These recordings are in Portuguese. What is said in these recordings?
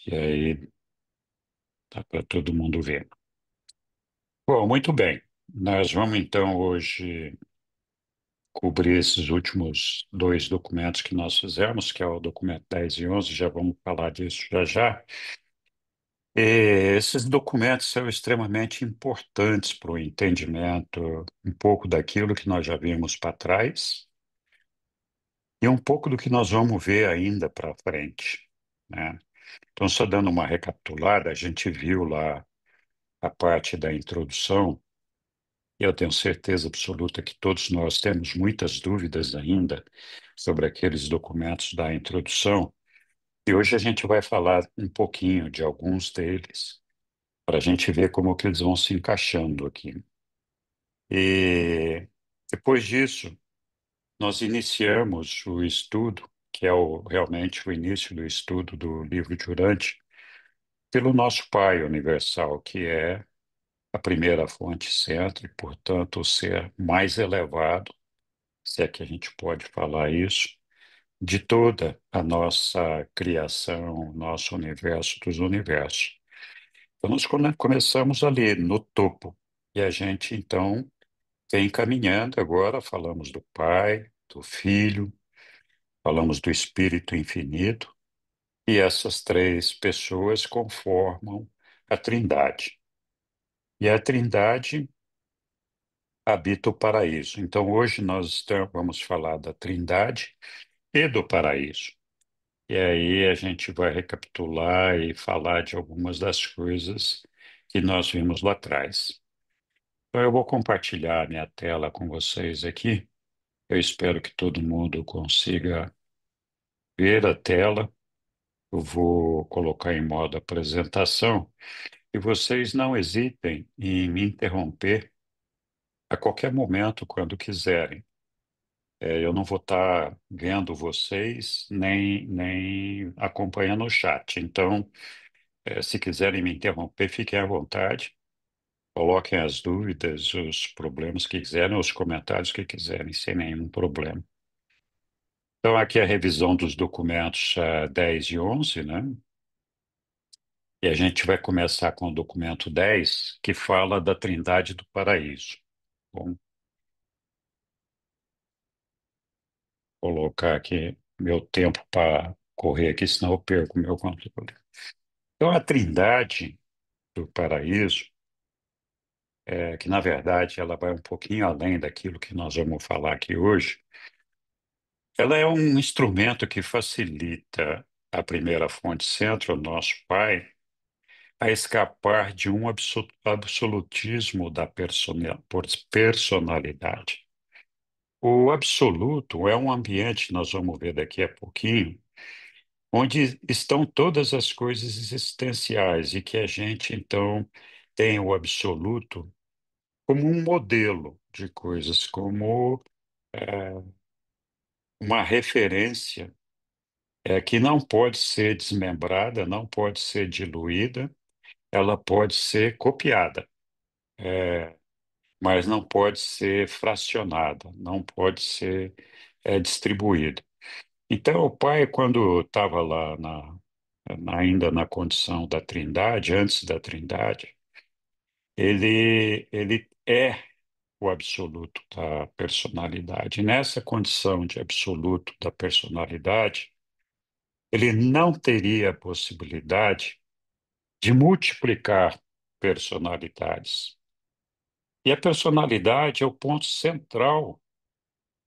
E aí dá para todo mundo ver. Bom, muito bem. Nós vamos então hoje cobrir esses últimos dois documentos que nós fizemos, que é o documento 10 e 11. Já vamos falar disso já já. E esses documentos são extremamente importantes para o entendimento um pouco daquilo que nós já vimos para trás e um pouco do que nós vamos ver ainda para frente, né? Então, só dando uma recapitulada, a gente viu lá a parte da introdução. Eu tenho certeza absoluta que todos nós temos muitas dúvidas ainda sobre aqueles documentos da introdução, e hoje a gente vai falar um pouquinho de alguns deles, para a gente ver como que eles vão se encaixando aqui. E depois disso, nós iniciamos o estudo, que é realmente o início do estudo do livro de Urante, pelo nosso Pai Universal, que é a primeira fonte centro e, portanto, o ser mais elevado, se é que a gente pode falar isso, de toda a nossa criação, nosso universo dos universos. Então, nós começamos ali no topo, e a gente, então, vem caminhando agora, falamos do Pai, do Filho, falamos do Espírito Infinito, e essas três pessoas conformam a Trindade. E a Trindade habita o paraíso. Então, hoje nós vamos falar da Trindade e do paraíso. E aí a gente vai recapitular e falar de algumas das coisas que nós vimos lá atrás. Então, eu vou compartilhar a minha tela com vocês aqui. Eu espero que todo mundo consiga ver a tela. Eu vou colocar em modo apresentação e vocês não hesitem em me interromper a qualquer momento, quando quiserem. Eu não vou estar vendo vocês nem acompanhando o chat. Então, se quiserem me interromper, fiquem à vontade. Coloquem as dúvidas, os problemas que quiserem, os comentários que quiserem, sem nenhum problema. Então, aqui é a revisão dos documentos 10 e 11, né? E a gente vai começar com o documento 10, que fala da Trindade do Paraíso. Vou colocar aqui meu tempo para correr aqui, senão eu perco meu controle. Então, a Trindade do Paraíso, que na verdade ela vai um pouquinho além daquilo que nós vamos falar aqui hoje, ela é um instrumento que facilita a primeira fonte centro, o nosso Pai, a escapar de um absolutismo da personalidade. O absoluto é um ambiente, nós vamos ver daqui a pouquinho, onde estão todas as coisas existenciais e que a gente, então, tem o absoluto como um modelo de coisas, como uma referência que não pode ser desmembrada, não pode ser diluída, ela pode ser copiada, mas não pode ser fracionada, não pode ser distribuída. Então, o pai, quando estava lá ainda na condição da Trindade, antes da Trindade, ele é o absoluto da personalidade. Nessa condição de absoluto da personalidade, ele não teria a possibilidade de multiplicar personalidades. E a personalidade é o ponto central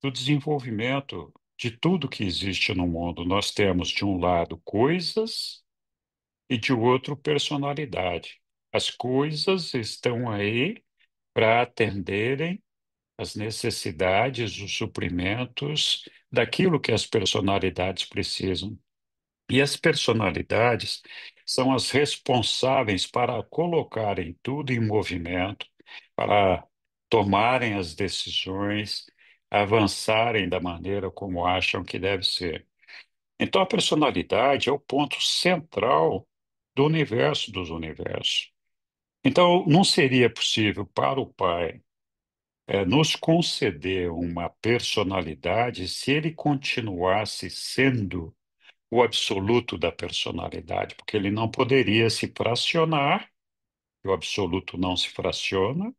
do desenvolvimento de tudo que existe no mundo. Nós temos, de um lado, coisas e, de outro, personalidade. As coisas estão aí para atenderem as necessidades, os suprimentos daquilo que as personalidades precisam. E as personalidades são as responsáveis para colocarem tudo em movimento, para tomarem as decisões, avançarem da maneira como acham que deve ser. Então, a personalidade é o ponto central do universo dos universos. Então, não seria possível para o Pai nos conceder uma personalidade se ele continuasse sendo o absoluto da personalidade, porque ele não poderia se fracionar, o absoluto não se fraciona,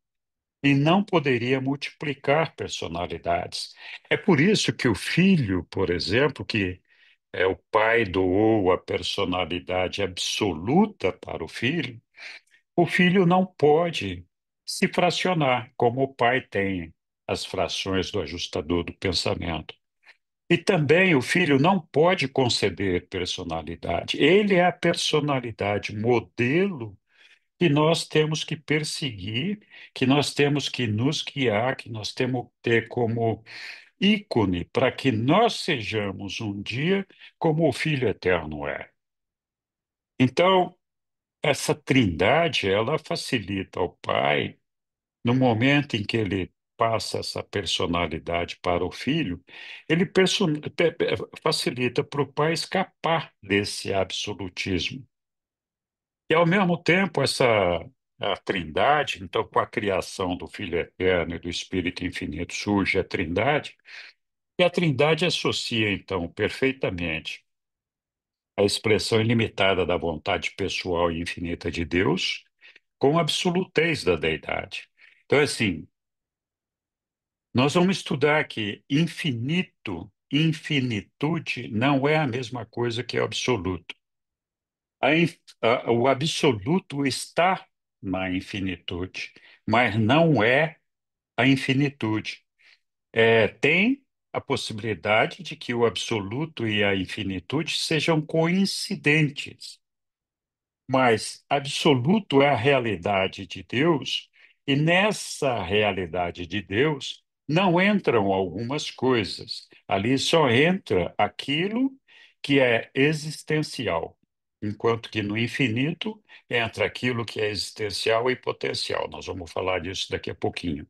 e não poderia multiplicar personalidades. É por isso que o filho, por exemplo, que é o pai doou a personalidade absoluta para o filho não pode se fracionar, como o pai tem as frações do ajustador do pensamento. E também o filho não pode conceder personalidade. Ele é a personalidade modelo que nós temos que perseguir, que nós temos que nos guiar, que nós temos que ter como ícone para que nós sejamos um dia como o Filho Eterno é. Então, essa trindade, ela facilita ao Pai, no momento em que ele passa essa personalidade para o filho, ele facilita para o pai escapar desse absolutismo. E, ao mesmo tempo, essa a trindade, então, com a criação do Filho Eterno e do Espírito Infinito, surge a trindade, e a trindade associa, então, perfeitamente a expressão ilimitada da vontade pessoal e infinita de Deus com a absolutez da deidade. Então, assim, nós vamos estudar que infinito, infinitude não é a mesma coisa que absoluto. O absoluto está na infinitude, mas não é a infinitude. Tem a possibilidade de que o absoluto e a infinitude sejam coincidentes, mas absoluto é a realidade de Deus, e nessa realidade de Deus não entram algumas coisas. Ali só entra aquilo que é existencial, enquanto que no infinito entra aquilo que é existencial e potencial. Nós vamos falar disso daqui a pouquinho.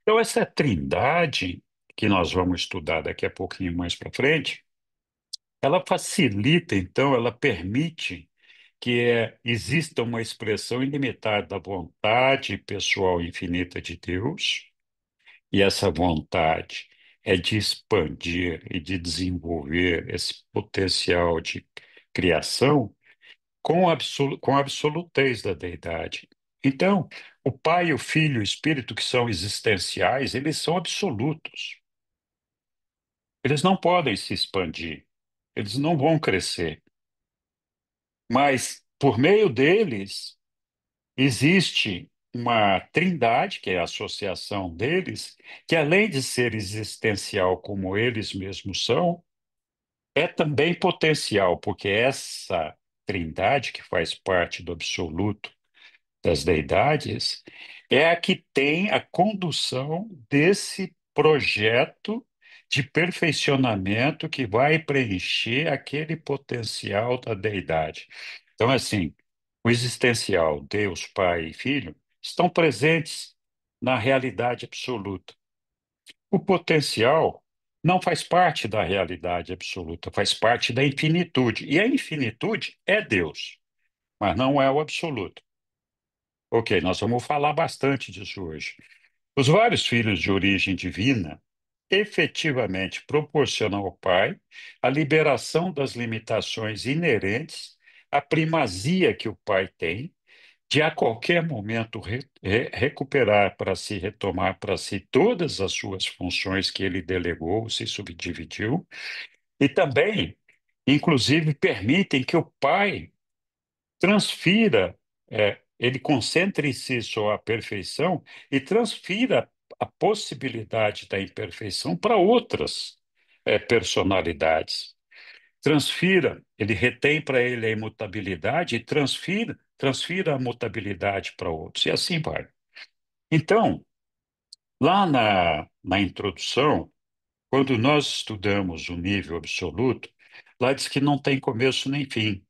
Então, essa trindade que nós vamos estudar daqui a pouquinho mais para frente, ela facilita, então, ela permite que exista uma expressão ilimitada da vontade pessoal infinita de Deus, e essa vontade é de expandir e de desenvolver esse potencial de criação com a absolutez da deidade. Então, o Pai, o Filho e o Espírito, que são existenciais, eles são absolutos. Eles não podem se expandir, eles não vão crescer, mas por meio deles existe uma trindade, que é a associação deles, que além de ser existencial como eles mesmos são, é também potencial, porque essa trindade, que faz parte do absoluto das deidades, é a que tem a condução desse projeto de perfeccionamento que vai preencher aquele potencial da deidade. Então, assim, o existencial, Deus, Pai e Filho, estão presentes na realidade absoluta. O potencial não faz parte da realidade absoluta, faz parte da infinitude. E a infinitude é Deus, mas não é o absoluto. Ok, nós vamos falar bastante disso hoje. Os vários filhos de origem divina efetivamente proporcionam ao Pai a liberação das limitações inerentes à primazia que o Pai tem de a qualquer momento recuperar para si, retomar para si todas as suas funções que ele delegou, se subdividiu, e também, inclusive, permitem que o Pai transfira, ele concentre em si só a perfeição e transfira a possibilidade da imperfeição para outras, personalidades. Transfira, ele retém para ele a imutabilidade e transfira a mutabilidade para outros, e assim vai. Então, lá na introdução, quando nós estudamos o nível absoluto, lá diz que não tem começo nem fim,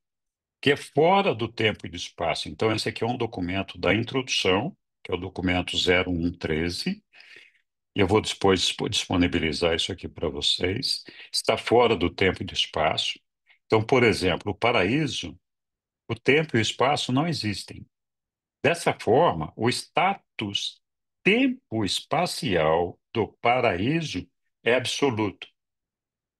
que é fora do tempo e do espaço. Então, esse aqui é um documento da introdução, que é o documento 0113, e eu vou depois disponibilizar isso aqui para vocês. Está fora do tempo e do espaço. Então, por exemplo, o paraíso, o tempo e o espaço não existem. Dessa forma, o status tempo-espacial do paraíso é absoluto.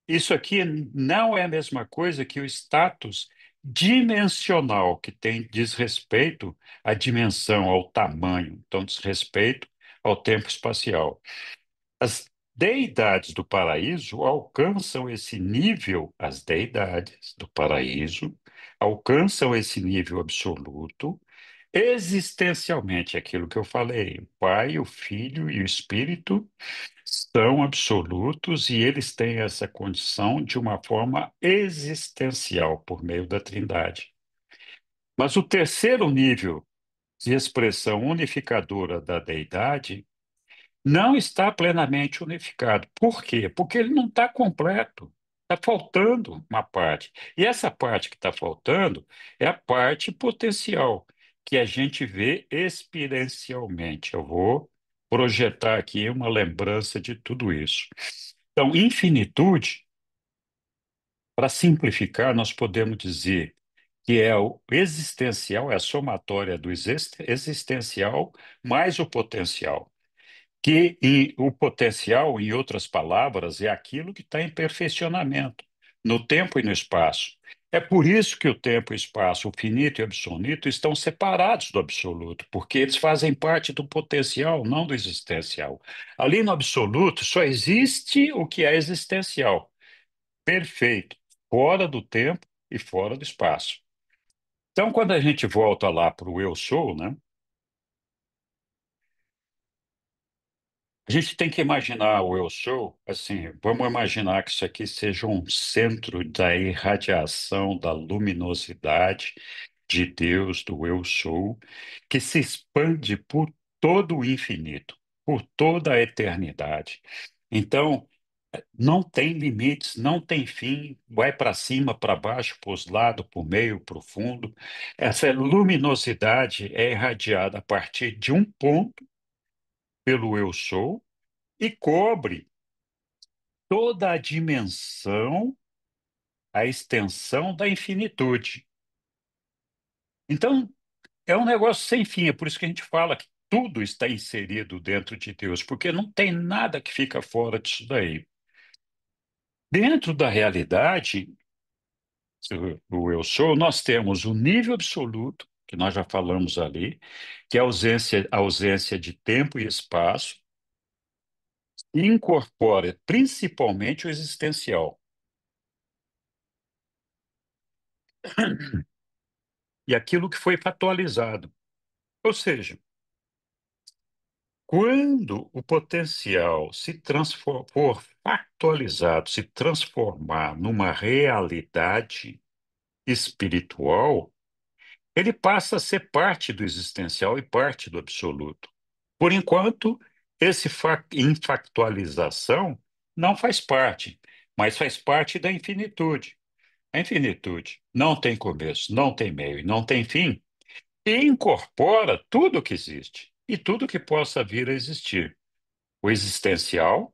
isso aqui não é a mesma coisa que o status dimensional, que tem diz respeito à dimensão, ao tamanho, então diz respeito ao tempo espacial. As deidades do paraíso alcançam esse nível, as deidades do paraíso alcançam esse nível absoluto, existencialmente, aquilo que eu falei, o Pai, o Filho e o Espírito são absolutos e eles têm essa condição de uma forma existencial por meio da Trindade. Mas o terceiro nível de expressão unificadora da deidade não está plenamente unificado. Por quê? Porque ele não está completo. Está faltando uma parte. E essa parte que está faltando é a parte potencial, que a gente vê experiencialmente. Eu vou projetar aqui uma lembrança de tudo isso. Então, infinitude, para simplificar, nós podemos dizer que é o existencial, é a somatória do existencial mais o potencial. O potencial, em outras palavras, é aquilo que está em perfeccionamento, no tempo e no espaço. É por isso que o tempo e o espaço, o finito e o absoluto, estão separados do absoluto, porque eles fazem parte do potencial, não do existencial. Ali no absoluto só existe o que é existencial, perfeito, fora do tempo e fora do espaço. Então, quando a gente volta lá para o eu sou, né? A gente tem que imaginar o eu sou, assim, vamos imaginar que isso aqui seja um centro da irradiação, da luminosidade de Deus, do eu sou, que se expande por todo o infinito, por toda a eternidade. Então, não tem limites, não tem fim, vai para cima, para baixo, para os lados, para o meio, para o fundo. Essa luminosidade é irradiada a partir de um ponto pelo eu sou e cobre toda a dimensão, a extensão da infinitude. Então, é um negócio sem fim, é por isso que a gente fala que tudo está inserido dentro de Deus, porque não tem nada que fica fora disso daí. Dentro da realidade do eu sou, nós temos o nível absoluto, que nós já falamos ali, que é a ausência de tempo e espaço, e incorpora principalmente o existencial. E aquilo que foi factualizado. Ou seja, quando o potencial for factualizado, se transformar numa realidade espiritual, ele passa a ser parte do existencial e parte do absoluto. Por enquanto, esse infactualização não faz parte, mas faz parte da infinitude. A infinitude não tem começo, não tem meio e não tem fim, e incorpora tudo o que existe e tudo que possa vir a existir. O existencial,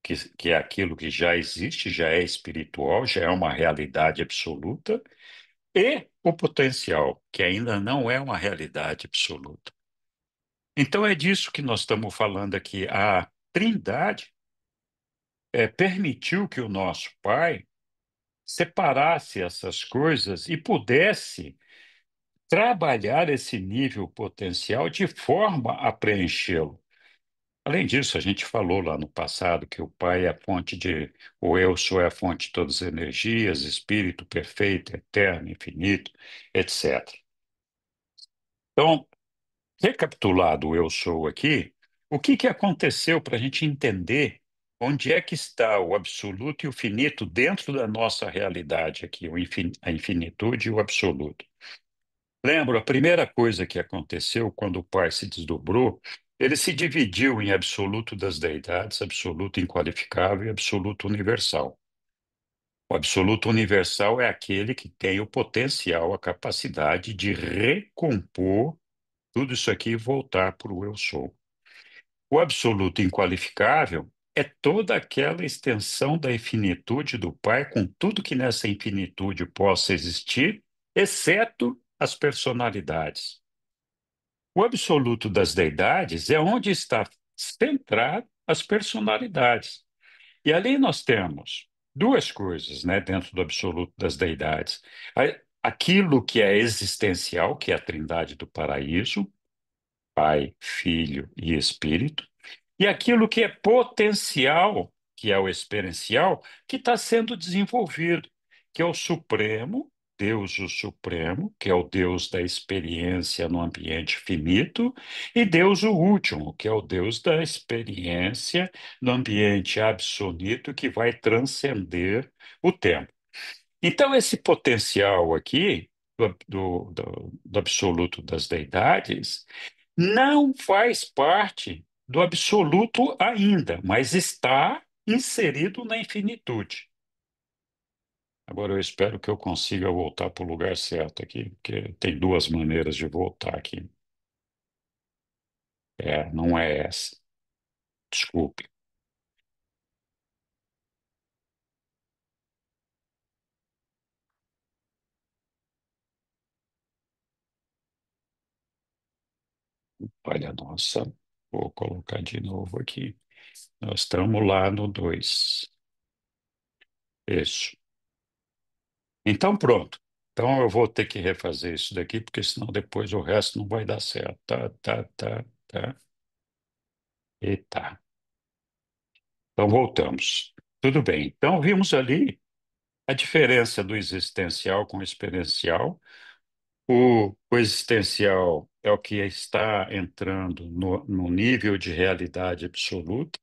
que é aquilo que já existe, já é espiritual, já é uma realidade absoluta, e o potencial, que ainda não é uma realidade absoluta. Então é disso que nós estamos falando aqui. A Trindade permitiu que o nosso Pai separasse essas coisas e pudesse trabalhar esse nível potencial de forma a preenchê-lo. Além disso, a gente falou lá no passado que o Pai é a fonte o Eu sou é a fonte de todas as energias, espírito perfeito, eterno, infinito, etc. Então, recapitulado o Eu sou aqui, o que que aconteceu para a gente entender onde é que está o absoluto e o finito dentro da nossa realidade aqui, a infinitude e o absoluto? Lembro, a primeira coisa que aconteceu quando o Pai se desdobrou, ele se dividiu em absoluto das deidades, absoluto inqualificável e absoluto universal. O absoluto universal é aquele que tem o potencial, a capacidade de recompor tudo isso aqui e voltar para o eu sou. O absoluto inqualificável é toda aquela extensão da infinitude do Pai, com tudo que nessa infinitude possa existir, exceto as personalidades. O absoluto das deidades é onde está centrado as personalidades. E ali nós temos. duas coisas, né, dentro do absoluto das deidades. Aquilo que é existencial, que é a trindade do paraíso, Pai, Filho e Espírito, e aquilo que é potencial, que é o experiencial, que está sendo desenvolvido, que é o Supremo, Deus o Supremo, que é o Deus da experiência no ambiente finito, e Deus o Último, que é o Deus da experiência no ambiente absoluto, que vai transcender o tempo. Então, esse potencial aqui, do absoluto das deidades, não faz parte do absoluto ainda, mas está inserido na infinitude. Agora eu espero que eu consiga voltar para o lugar certo aqui, porque tem duas maneiras de voltar aqui. Não é essa. Desculpe. Olha, nossa, vou colocar de novo aqui. Nós estamos lá no 2. Isso. Então, pronto. Então, eu vou ter que refazer isso daqui, porque senão depois o resto não vai dar certo. Tá, tá, tá, tá. E tá. Então, voltamos. Tudo bem. Então, vimos ali a diferença do existencial com o experiencial. O existencial é o que está entrando no nível de realidade absoluta,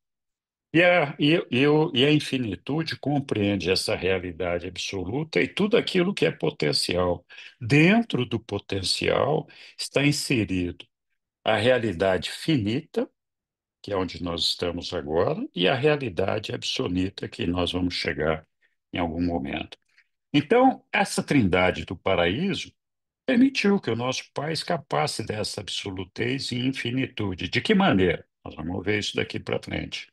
e a infinitude compreende essa realidade absoluta e tudo aquilo que é potencial. Dentro do potencial está inserido a realidade finita, que é onde nós estamos agora, e a realidade absoluta, que nós vamos chegar em algum momento. Então, essa trindade do paraíso permitiu que o nosso Pai escapasse dessa absolutez e infinitude. De que maneira? Nós vamos ver isso daqui para frente.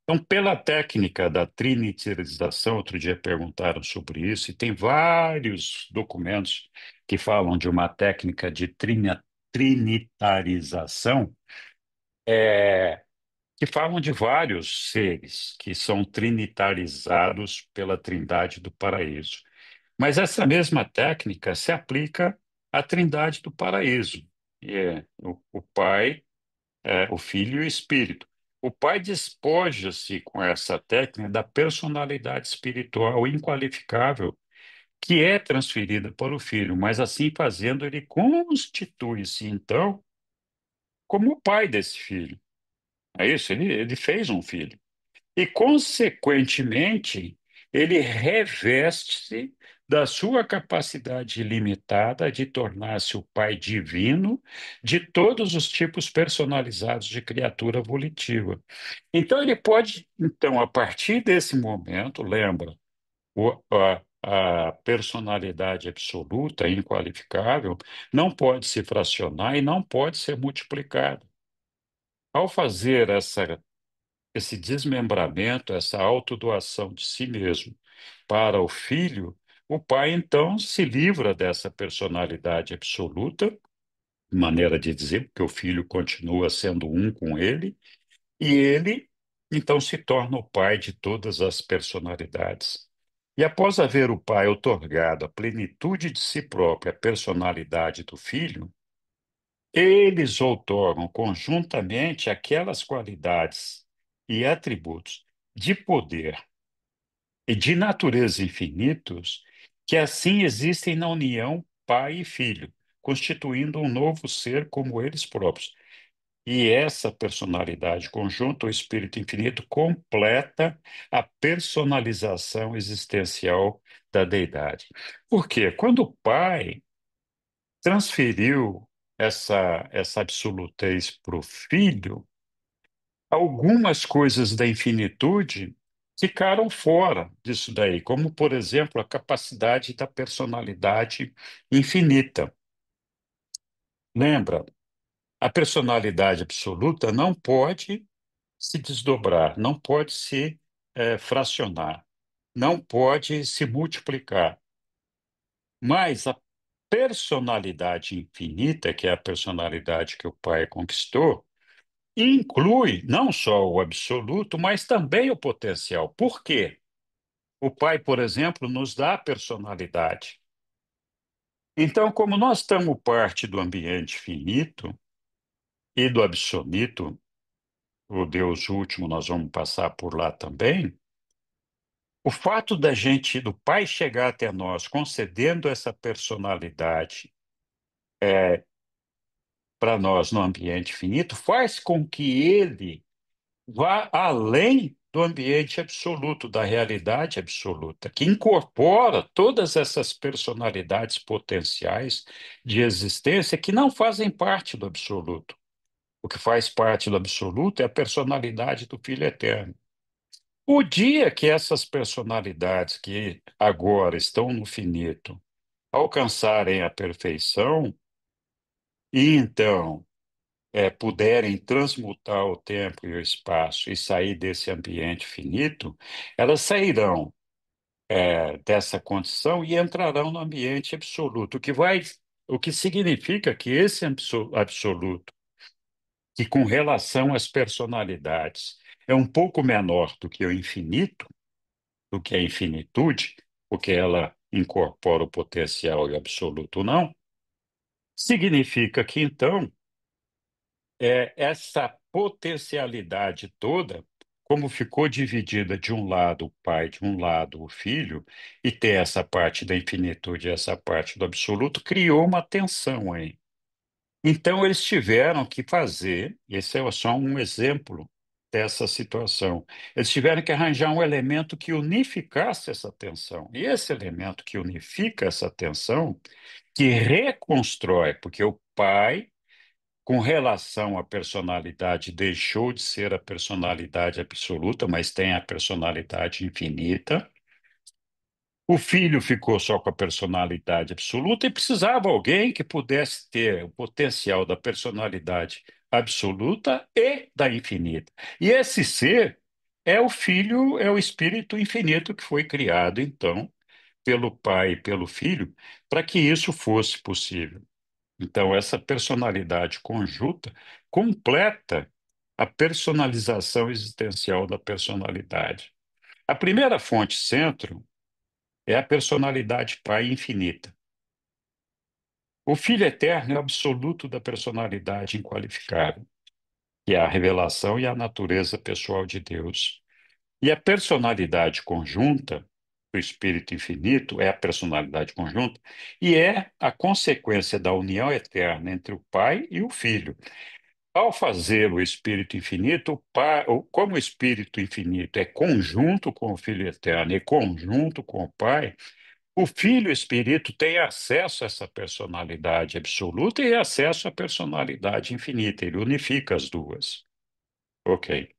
Então, pela técnica da trinitarização, outro dia perguntaram sobre isso, e tem vários documentos que falam de uma técnica de trinitarização, é, que falam de vários seres que são trinitarizados pela Trindade do Paraíso. Mas essa mesma técnica se aplica à Trindade do Paraíso. O Pai, o Filho e o Espírito. O Pai despoja-se com essa técnica da personalidade espiritual inqualificável que é transferida para o Filho, mas assim fazendo, ele constitui-se, então, como o pai desse filho. É isso? Ele fez um filho. E, consequentemente, ele reveste-se da sua capacidade ilimitada de tornar-se o Pai divino de todos os tipos personalizados de criatura volitiva. Então, ele pode, então, a partir desse momento, lembra, a personalidade absoluta, inqualificável, não pode se fracionar e não pode ser multiplicada. Ao fazer esse desmembramento, essa autodoação de si mesmo para o filho, o pai então se livra dessa personalidade absoluta, maneira de dizer, porque o filho continua sendo um com ele, e ele então se torna o pai de todas as personalidades. E após haver o pai otorgado a plenitude de si própria, a personalidade do filho, eles outorgam conjuntamente aquelas qualidades e atributos de poder e de natureza infinitos que assim existem na união pai e filho, constituindo um novo ser como eles próprios. E essa personalidade conjunta, o Espírito Infinito, completa a personalização existencial da deidade. Por quê? Quando o Pai transferiu essa absolutez para o Filho, algumas coisas da infinitude ficaram fora disso daí, como, por exemplo, a capacidade da personalidade infinita. Lembra? A personalidade absoluta não pode se desdobrar, não pode se fracionar, não pode se multiplicar. Mas a personalidade infinita, que é a personalidade que o Pai conquistou, inclui não só o absoluto, mas também o potencial. Por quê? O Pai, por exemplo, nos dá personalidade. Então, como nós estamos parte do ambiente finito e do absoluto, o Deus último, nós vamos passar por lá também. O fato da gente, do Pai chegar até nós, concedendo essa personalidade para nós no ambiente finito, faz com que ele vá além do ambiente absoluto, da realidade absoluta, que incorpora todas essas personalidades potenciais de existência que não fazem parte do absoluto. O que faz parte do absoluto é a personalidade do Filho Eterno. O dia que essas personalidades que agora estão no finito alcançarem a perfeição e então puderem transmutar o tempo e o espaço e sair desse ambiente finito, elas sairão dessa condição e entrarão no ambiente absoluto, o que significa que esse absoluto, que com relação às personalidades é um pouco menor do que o infinito, do que a infinitude, porque ela incorpora o potencial e o absoluto não, significa que então essa potencialidade toda, como ficou dividida de um lado o Pai, de um lado o Filho, e ter essa parte da infinitude e essa parte do absoluto, criou uma tensão aí. Então, eles tiveram que fazer, esse é só um exemplo dessa situação, eles tiveram que arranjar um elemento que unificasse essa tensão. E esse elemento que unifica essa tensão, que reconstrói, porque o Pai com relação à personalidade, deixou de ser a personalidade absoluta, mas tem a personalidade infinita. O filho ficou só com a personalidade absoluta e precisava alguém que pudesse ter o potencial da personalidade absoluta e da infinita. E esse ser é o filho, é o espírito infinito que foi criado, então, pelo pai e pelo filho, para que isso fosse possível. Então, essa personalidade conjunta completa a personalização existencial da personalidade. A primeira fonte centro é a personalidade Pai infinita. O Filho eterno é o absoluto da personalidade inqualificável, que é a revelação e a natureza pessoal de Deus. E a personalidade conjunta do Espírito infinito é a personalidade conjunta e é a consequência da união eterna entre o Pai e o Filho. Ao fazer o Espírito Infinito, como o Espírito Infinito é conjunto com o Filho Eterno e conjunto com o Pai, o Filho Espírito tem acesso a essa personalidade absoluta e acesso à personalidade infinita. Ele unifica as duas. Ok.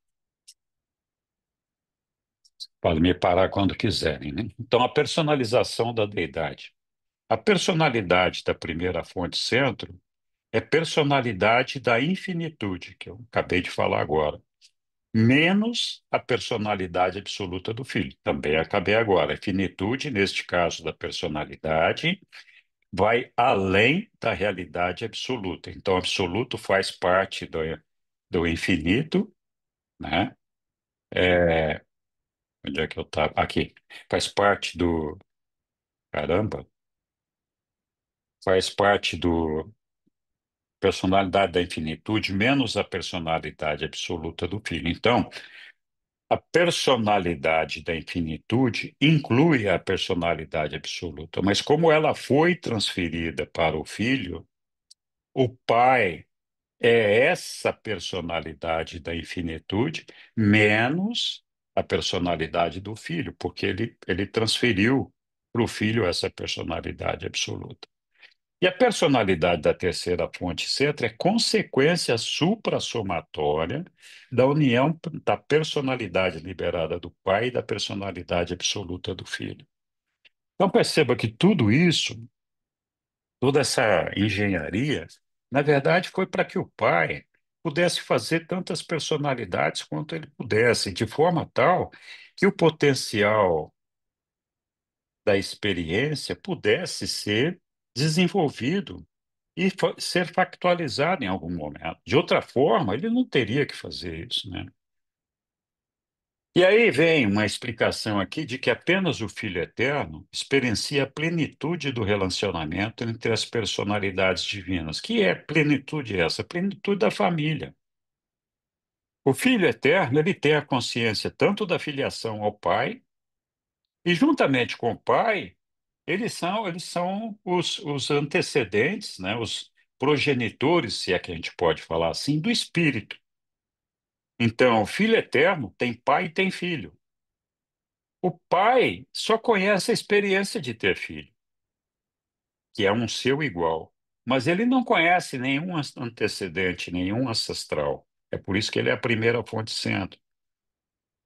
Podem me parar quando quiserem, né? Então, a personalização da deidade. A personalidade da primeira fonte centro é personalidade da infinitude, que eu acabei de falar agora, menos a personalidade absoluta do filho. Também acabei agora. A finitude, neste caso da personalidade, vai além da realidade absoluta. Então, o absoluto faz parte do infinito, né? É, onde é que eu estava? Aqui. Faz parte do. Caramba! Faz parte do. Personalidade da infinitude menos a personalidade absoluta do filho. Então, a personalidade da infinitude inclui a personalidade absoluta, mas como ela foi transferida para o filho, o pai é essa personalidade da infinitude menos a personalidade do filho, porque ele transferiu para o filho essa personalidade absoluta. E a personalidade da terceira fonte centro é consequência suprassomatória da união da personalidade liberada do pai e da personalidade absoluta do filho. Então perceba que tudo isso, toda essa engenharia, na verdade foi para que o pai pudesse fazer tantas personalidades quanto ele pudesse, de forma tal que o potencial da experiência pudesse ser desenvolvido e ser factualizado em algum momento. De outra forma, ele não teria que fazer isso, né? E aí vem uma explicação aqui de que apenas o Filho Eterno experiencia a plenitude do relacionamento entre as personalidades divinas. Que é plenitude essa? Plenitude da família. O Filho Eterno, ele tem a consciência tanto da filiação ao Pai, e juntamente com o Pai, eles são os antecedentes, né, os progenitores, se é que a gente pode falar assim, do Espírito. Então, o Filho Eterno tem pai e tem filho. O pai só conhece a experiência de ter filho, que é um seu igual, mas ele não conhece nenhum antecedente, nenhum ancestral. É por isso que ele é a primeira fonte sendo.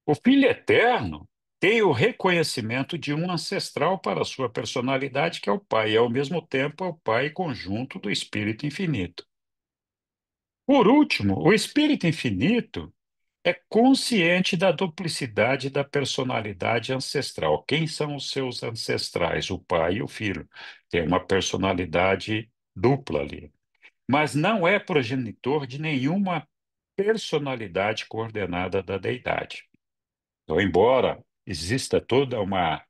O Filho Eterno tem o reconhecimento de um ancestral para a sua personalidade, que é o Pai, e ao mesmo tempo é o Pai conjunto do Espírito Infinito. Por último, o Espírito Infinito é consciente da duplicidade da personalidade ancestral. Quem são os seus ancestrais? O pai e o filho. Tem uma personalidade dupla ali. Mas não é progenitor de nenhuma personalidade coordenada da deidade. Então, embora exista toda uma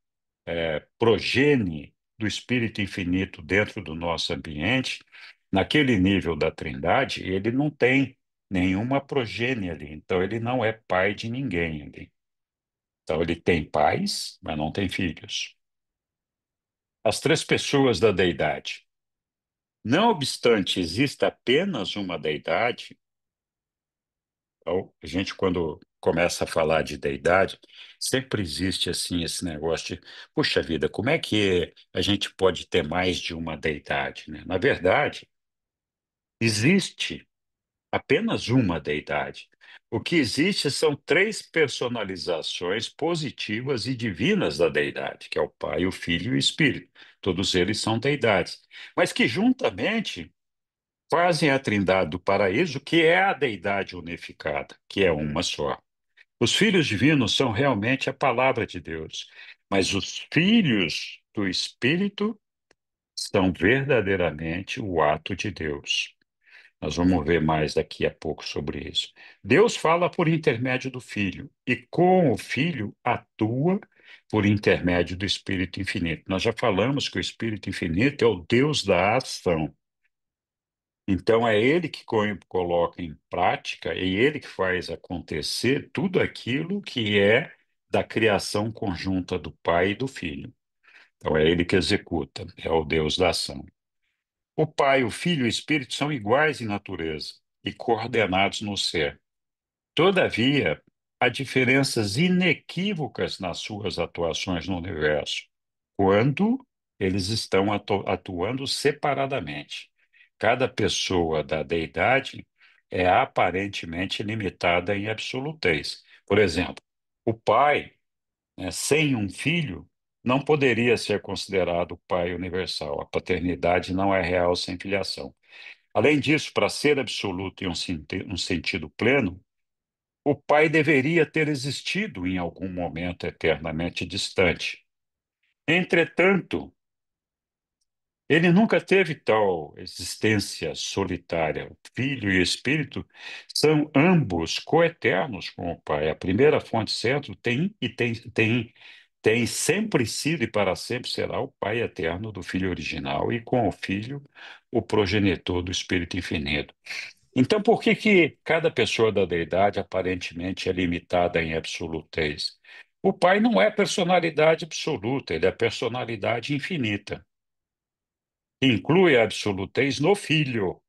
progenie do Espírito Infinito dentro do nosso ambiente, naquele nível da Trindade, ele não tem nenhuma progenie ali. Então, ele não é pai de ninguém ali. Então, ele tem pais, mas não tem filhos. As três pessoas da deidade. Não obstante exista apenas uma deidade, então, a gente, quando começa a falar de deidade, sempre existe assim esse negócio de, puxa vida, como é que a gente pode ter mais de uma deidade, né? Na verdade, existe apenas uma deidade. O que existe são três personalizações positivas e divinas da deidade, que é o Pai, o Filho e o Espírito. Todos eles são deidades, mas que juntamente fazem a Trindade do Paraíso, que é a deidade unificada, que é uma só. Os filhos divinos são realmente a palavra de Deus, mas os filhos do Espírito são verdadeiramente o ato de Deus. Nós vamos ver mais daqui a pouco sobre isso. Deus fala por intermédio do Filho, e com o Filho atua por intermédio do Espírito Infinito. Nós já falamos que o Espírito Infinito é o Deus da ação. Então, é ele que coloca em prática, é ele que faz acontecer tudo aquilo que é da criação conjunta do Pai e do Filho. Então, é ele que executa, é o Deus da ação. O Pai, o Filho e o Espírito são iguais em natureza e coordenados no ser. Todavia, há diferenças inequívocas nas suas atuações no universo, quando eles estão atuando separadamente. Cada pessoa da deidade é aparentemente limitada em absolutez. Por exemplo, o pai, né, sem um filho, não poderia ser considerado pai universal. A paternidade não é real sem filiação. Além disso, para ser absoluto em um sentido pleno, o pai deveria ter existido em algum momento eternamente distante. Entretanto, ele nunca teve tal existência solitária. O Filho e o Espírito são ambos coeternos com o Pai. A primeira fonte centro tem sempre sido e para sempre será o Pai eterno do Filho original e com o Filho o progenitor do Espírito infinito. Então, por que que cada pessoa da deidade aparentemente é limitada em absolutez? O Pai não é personalidade absoluta, ele é personalidade infinita, que inclui a absolutez no Filho.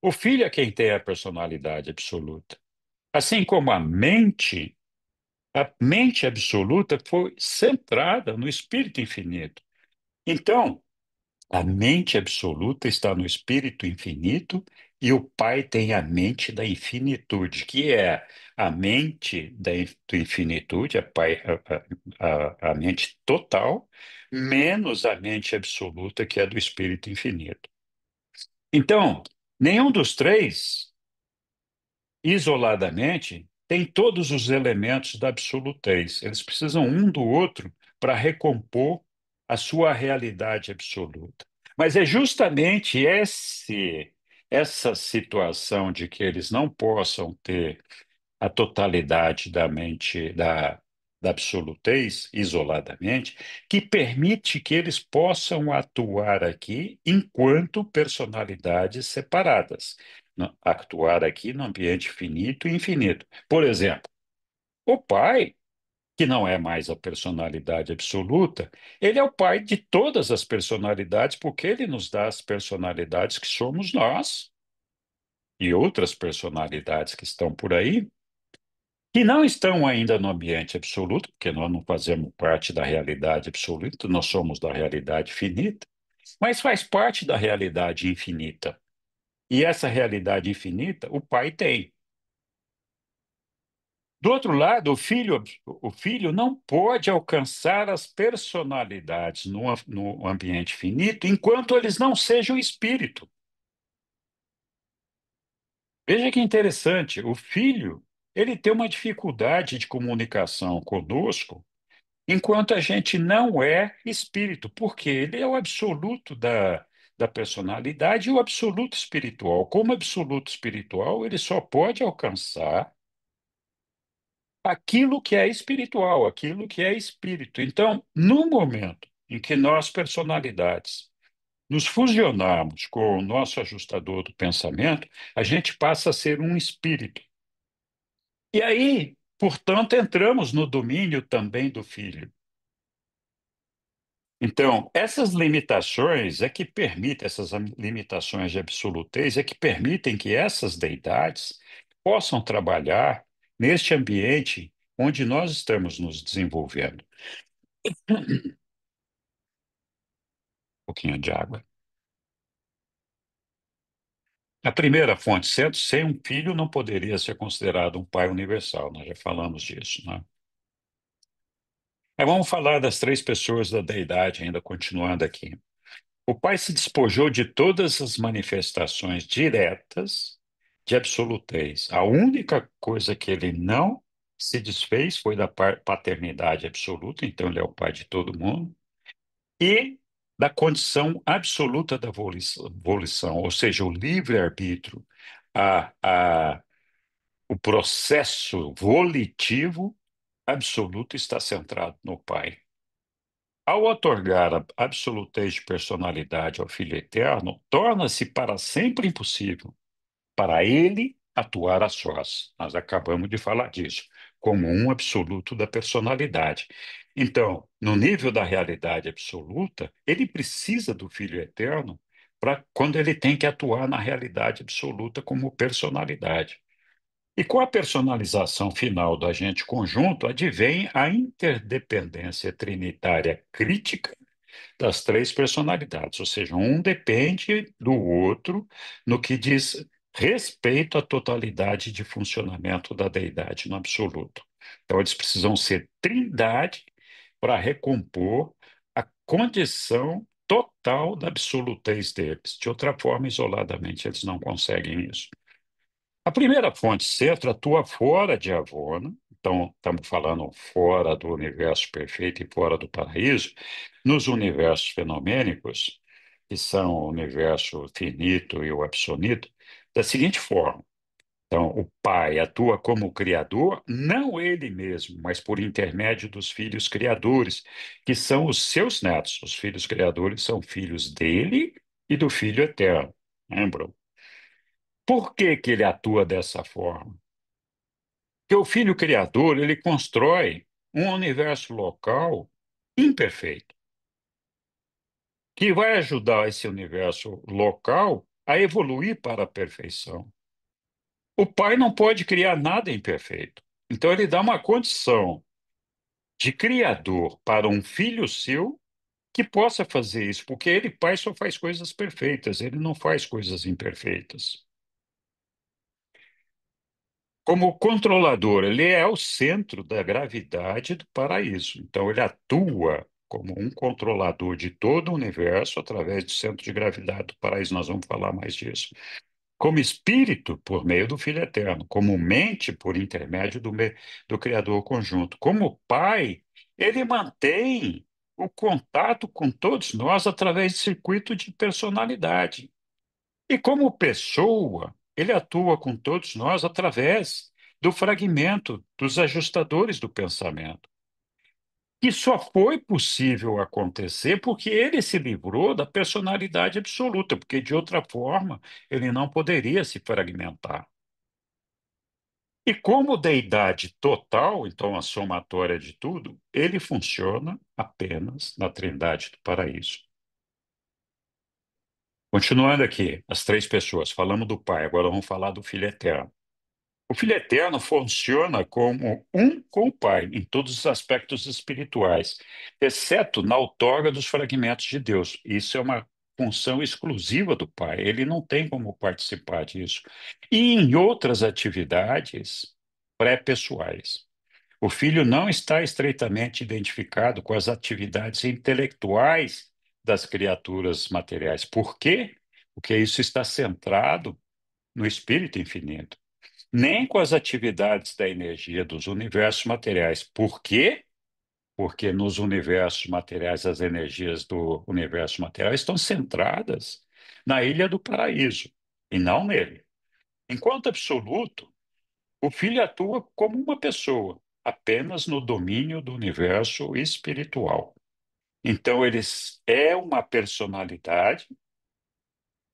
O Filho é quem tem a personalidade absoluta. Assim como a mente absoluta foi centrada no Espírito infinito. Então, a mente absoluta está no Espírito infinito e o Pai tem a mente da infinitude, que é a mente do infinitude, a mente total, menos a mente absoluta, que é do Espírito infinito. Então, nenhum dos três, isoladamente, tem todos os elementos da absolutez. Eles precisam um do outro para recompor a sua realidade absoluta. Mas é justamente essa situação de que eles não possam ter a totalidade da mente, da absolutez, isoladamente, que permite que eles possam atuar aqui enquanto personalidades separadas. Atuar aqui no ambiente finito e infinito. Por exemplo, o pai, que não é mais a personalidade absoluta, ele é o pai de todas as personalidades, porque ele nos dá as personalidades que somos nós e outras personalidades que estão por aí, que não estão ainda no ambiente absoluto, porque nós não fazemos parte da realidade absoluta, nós somos da realidade finita, mas faz parte da realidade infinita. E essa realidade infinita o pai tem. Do outro lado, o filho não pode alcançar as personalidades no ambiente finito enquanto eles não sejam espírito. Veja que interessante, o filho, ele tem uma dificuldade de comunicação conosco enquanto a gente não é espírito, porque ele é o absoluto da personalidade e o absoluto espiritual. Como absoluto espiritual, ele só pode alcançar aquilo que é espiritual, aquilo que é espírito. Então, no momento em que nós, personalidades, nos fusionarmos com o nosso ajustador do pensamento, a gente passa a ser um espírito. E aí, portanto, entramos no domínio também do filho. Então, essas limitações é que permitem, essas limitações de absolutez é que permitem que essas deidades possam trabalhar neste ambiente onde nós estamos nos desenvolvendo. Um pouquinho de água. A primeira fonte, sem um filho, não poderia ser considerado um pai universal, nós já falamos disso, né? Mas vamos falar das três pessoas da deidade, ainda continuando aqui. O pai se despojou de todas as manifestações diretas de absolutez. A única coisa que ele não se desfez foi da paternidade absoluta, então ele é o pai de todo mundo, e da condição absoluta da volição, ou seja, o livre-arbítrio, a, a, o processo volitivo absoluto está centrado no pai. Ao otorgar a absolutez de personalidade ao Filho Eterno, torna-se para sempre impossível para ele atuar a sós. Nós acabamos de falar disso, como um absoluto da personalidade. Então, no nível da realidade absoluta, ele precisa do Filho Eterno para quando ele tem que atuar na realidade absoluta como personalidade. E com a personalização final do agente conjunto, advém a interdependência trinitária crítica das três personalidades, ou seja, um depende do outro no que diz respeito à totalidade de funcionamento da deidade no absoluto. Então, eles precisam ser trindade para recompor a condição total da absolutez deles. De outra forma, isoladamente, eles não conseguem isso. A primeira fonte centro atua fora de Avona, então estamos falando fora do universo perfeito e fora do paraíso, nos universos fenomênicos, que são o universo finito e o absonito, da seguinte forma. Então, o pai atua como criador, não ele mesmo, mas por intermédio dos filhos criadores, que são os seus netos. Os filhos criadores são filhos dele e do Filho Eterno. Lembram? Por que que ele atua dessa forma? Porque o filho criador, ele constrói um universo local imperfeito, que vai ajudar esse universo local a evoluir para a perfeição. O pai não pode criar nada imperfeito. Então ele dá uma condição de criador para um filho seu que possa fazer isso, porque ele, pai, só faz coisas perfeitas, ele não faz coisas imperfeitas. Como controlador, ele é o centro da gravidade do paraíso. Então, ele atua como um controlador de todo o universo através do centro de gravidade do paraíso. Nós vamos falar mais disso. Como espírito, por meio do Filho Eterno. Como mente, por intermédio do Criador conjunto. Como pai, ele mantém o contato com todos nós através de circuito de personalidade. E como pessoa, ele atua com todos nós através do fragmento dos ajustadores do pensamento. E só foi possível acontecer porque ele se livrou da personalidade absoluta, porque de outra forma ele não poderia se fragmentar. E como deidade total, então a somatória de tudo, ele funciona apenas na Trindade do Paraíso. Continuando aqui, as três pessoas, falamos do Pai, agora vamos falar do Filho Eterno. O Filho Eterno funciona como um com o Pai em todos os aspectos espirituais, exceto na outorga dos fragmentos de Deus. Isso é uma função exclusiva do Pai, ele não tem como participar disso. E em outras atividades pré-pessoais. O Filho não está estreitamente identificado com as atividades intelectuais das criaturas materiais. Por quê? Porque isso está centrado no Espírito infinito, nem com as atividades da energia dos universos materiais. Por quê? Porque nos universos materiais, as energias do universo material estão centradas na Ilha do Paraíso e não nele. Enquanto absoluto, o Filho atua como uma pessoa, apenas no domínio do universo espiritual. Então, ele é uma personalidade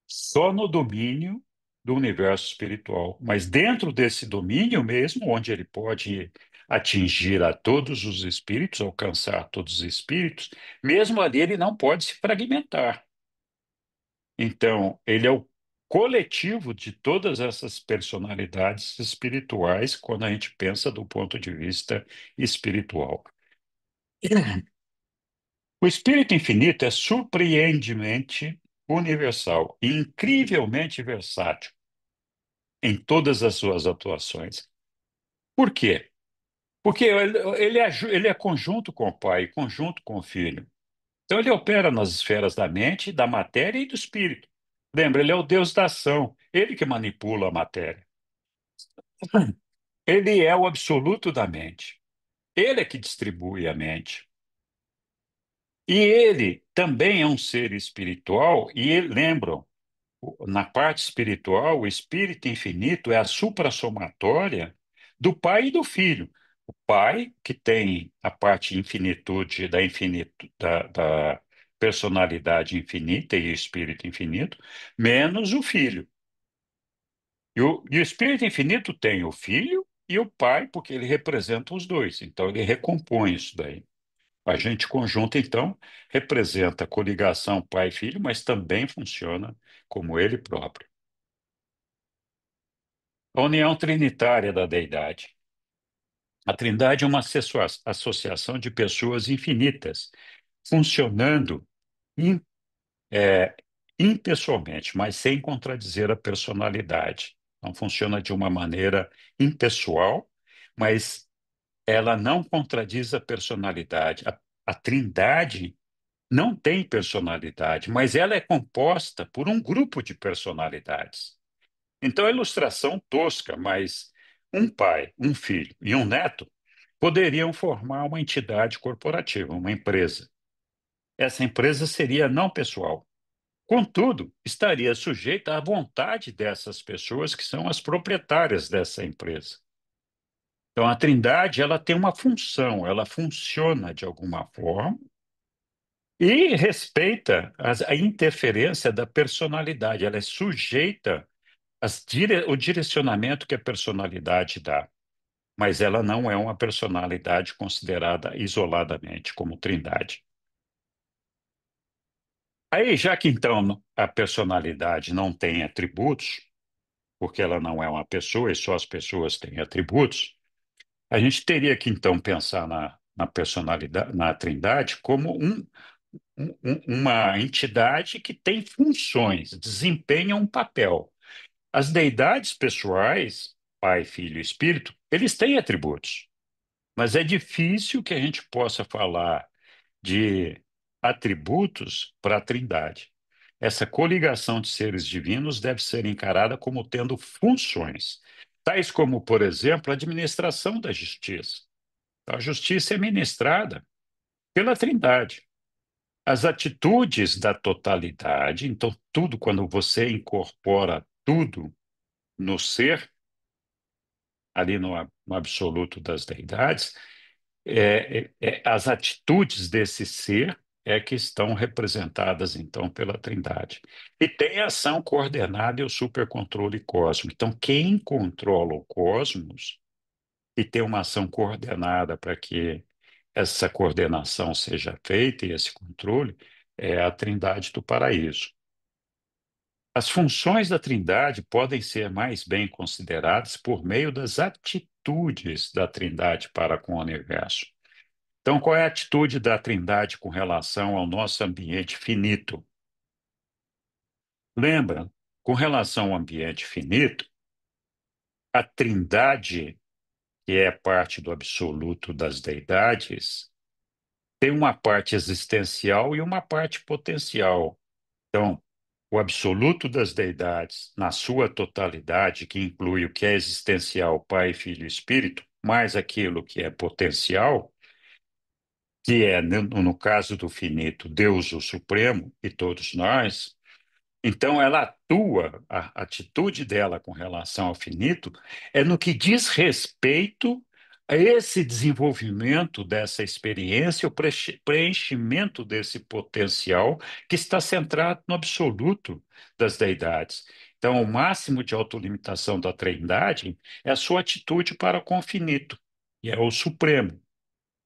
só no domínio do universo espiritual. Mas dentro desse domínio mesmo, onde ele pode atingir a todos os espíritos, alcançar todos os espíritos, mesmo ali ele não pode se fragmentar. Então, ele é o coletivo de todas essas personalidades espirituais quando a gente pensa do ponto de vista espiritual. O espírito infinito é surpreendentemente universal e incrivelmente versátil em todas as suas atuações. Por quê? Porque ele é conjunto com o Pai, conjunto com o Filho. Então ele opera nas esferas da mente, da matéria e do espírito. Lembra, ele é o Deus da ação, ele que manipula a matéria. Ele é o absoluto da mente. Ele é que distribui a mente. E ele também é um ser espiritual, e lembram, na parte espiritual, o espírito infinito é a suprassomatória do Pai e do Filho. O Pai, que tem a parte infinitude da personalidade infinita e espírito infinito, menos o Filho. E o espírito infinito tem o Filho e o Pai, porque ele representa os dois. Então, ele recompõe isso daí. O agente conjunto, então, representa a coligação pai-filho, mas também funciona como ele próprio. A união trinitária da deidade. A Trindade é uma associação de pessoas infinitas, funcionando in- é, impessoalmente, mas sem contradizer a personalidade. Então, funciona de uma maneira impessoal, mas ela não contradiz a personalidade. A Trindade não tem personalidade, mas ela é composta por um grupo de personalidades. Então, a ilustração tosca, mas um pai, um filho e um neto poderiam formar uma entidade corporativa, uma empresa. Essa empresa seria não pessoal. Contudo, estaria sujeita à vontade dessas pessoas que são as proprietárias dessa empresa. Então, a Trindade, ela tem uma função, ela funciona de alguma forma e respeita a interferência da personalidade, ela é sujeita o direcionamento que a personalidade dá, mas ela não é uma personalidade considerada isoladamente como trindade. Aí, já que então a personalidade não tem atributos, porque ela não é uma pessoa e só as pessoas têm atributos, a gente teria que então pensar na personalidade, na trindade, como uma entidade que tem funções, desempenha um papel. As deidades pessoais, Pai, Filho e Espírito, eles têm atributos, mas é difícil que a gente possa falar de atributos para a Trindade. Essa coligação de seres divinos deve ser encarada como tendo funções, tais como, por exemplo, a administração da justiça. A justiça é ministrada pela Trindade. As atitudes da totalidade, então, tudo, quando você incorpora tudo no ser, ali no absoluto das deidades, as atitudes desse ser é que estão representadas, então, pela Trindade. E tem a ação coordenada e o supercontrole cósmico. Então, quem controla o cosmos e tem uma ação coordenada para que essa coordenação seja feita e esse controle é a Trindade do Paraíso. As funções da Trindade podem ser mais bem consideradas por meio das atitudes da Trindade para com o universo. Então, qual é a atitude da Trindade com relação ao nosso ambiente finito? Lembra, com relação ao ambiente finito, a Trindade, que é parte do absoluto das deidades, tem uma parte existencial e uma parte potencial. Então, o absoluto das deidades, na sua totalidade, que inclui o que é existencial, Pai, Filho e Espírito, mais aquilo que é potencial, que é, no caso do finito, Deus o Supremo e todos nós. Então, ela atua, a atitude dela com relação ao finito é no que diz respeito a esse desenvolvimento dessa experiência, o preenchimento desse potencial que está centrado no absoluto das deidades. Então, o máximo de autolimitação da Trindade é a sua atitude para com o finito, e é o Supremo.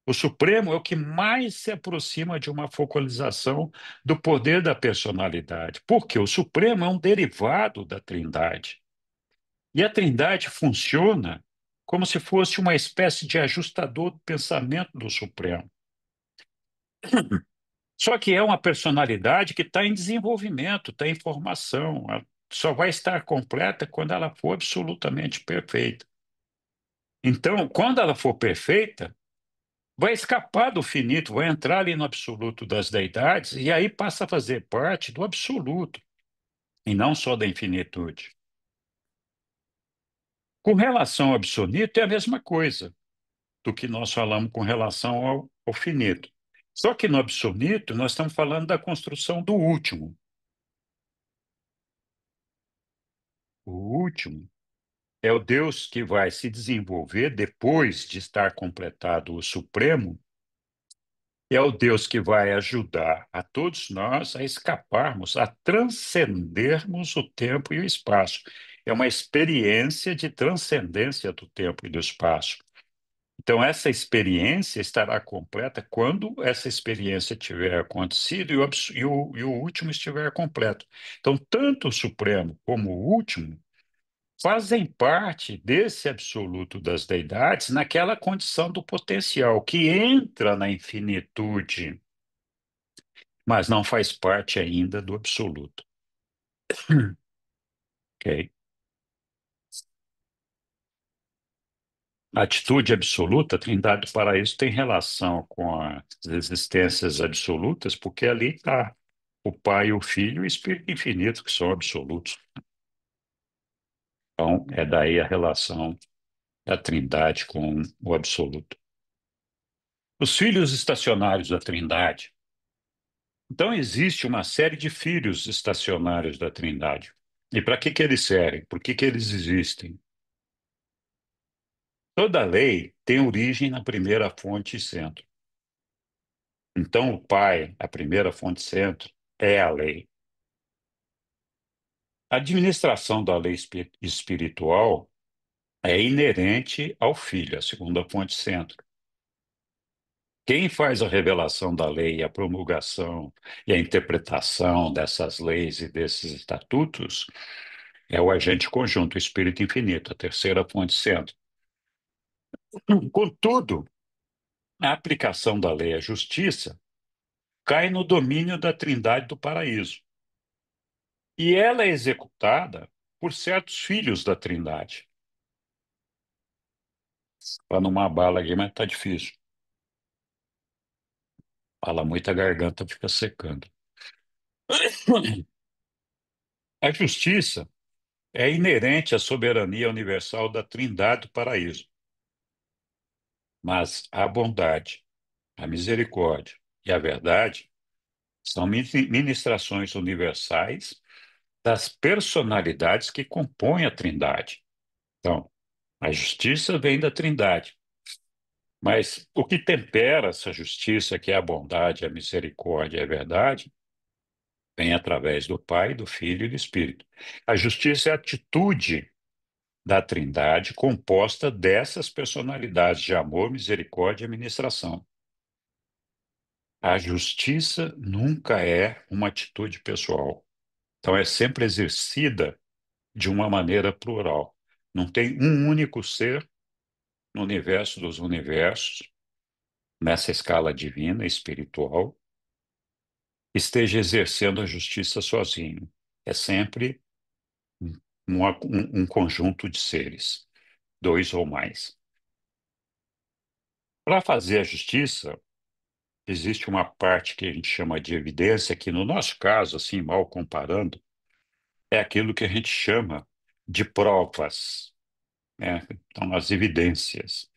O Supremo é o que mais se aproxima de uma focalização do poder da personalidade, porque o Supremo é um derivado da Trindade. E a Trindade funciona como se fosse uma espécie de ajustador do pensamento do Supremo. Só que é uma personalidade que está em desenvolvimento, está em formação. Ela só vai estar completa quando ela for absolutamente perfeita. Então, quando ela for perfeita, vai escapar do finito, vai entrar ali no absoluto das deidades e aí passa a fazer parte do absoluto e não só da infinitude. Com relação ao absoluto, é a mesma coisa do que nós falamos com relação ao finito. Só que no absoluto, nós estamos falando da construção do último. O último é o Deus que vai se desenvolver depois de estar completado o Supremo. É o Deus que vai ajudar a todos nós a escaparmos, a transcendermos o tempo e o espaço. É uma experiência de transcendência do tempo e do espaço. Então, essa experiência estará completa quando essa experiência tiver acontecido e o último estiver completo. Então, tanto o Supremo como o último fazem parte desse absoluto das deidades naquela condição do potencial que entra na infinitude, mas não faz parte ainda do absoluto. Ok? A atitude absoluta, a Trindade do Paraíso, tem relação com as existências absolutas, porque ali está o Pai, o Filho e o Espírito Infinito, que são absolutos. Então, é daí a relação da Trindade com o absoluto. Os filhos estacionários da Trindade. Então, existe uma série de filhos estacionários da Trindade. E para que que eles servem? Por que que eles existem? Toda lei tem origem na primeira fonte e centro. Então, o Pai, a primeira fonte e centro, é a lei. A administração da lei espiritual é inerente ao Filho, a segunda fonte e centro. Quem faz a revelação da lei, a promulgação e a interpretação dessas leis e desses estatutos é o agente conjunto, o Espírito Infinito, a terceira fonte e centro. Contudo, a aplicação da lei à justiça cai no domínio da Trindade do Paraíso. E ela é executada por certos filhos da Trindade. Para numa bala aqui, mas tá difícil. Fala muito, a garganta fica secando. A justiça é inerente à soberania universal da Trindade do Paraíso. Mas a bondade, a misericórdia e a verdade são ministrações universais das personalidades que compõem a Trindade. Então, A justiça vem da Trindade. Mas o que tempera essa justiça, que é a bondade, a misericórdia e a verdade, vem através do Pai, do Filho e do Espírito. A justiça é a atitude da Trindade composta dessas personalidades de amor, misericórdia e administração. A justiça nunca é uma atitude pessoal. Então, é sempre exercida de uma maneira plural. Não tem um único ser no universo dos universos, nessa escala divina, espiritual, esteja exercendo a justiça sozinho. É sempre um conjunto de seres, dois ou mais. Para fazer a justiça, existe uma parte que a gente chama de evidência, que no nosso caso, assim, mal comparando, é aquilo que a gente chama de provas, né? Então, as evidências.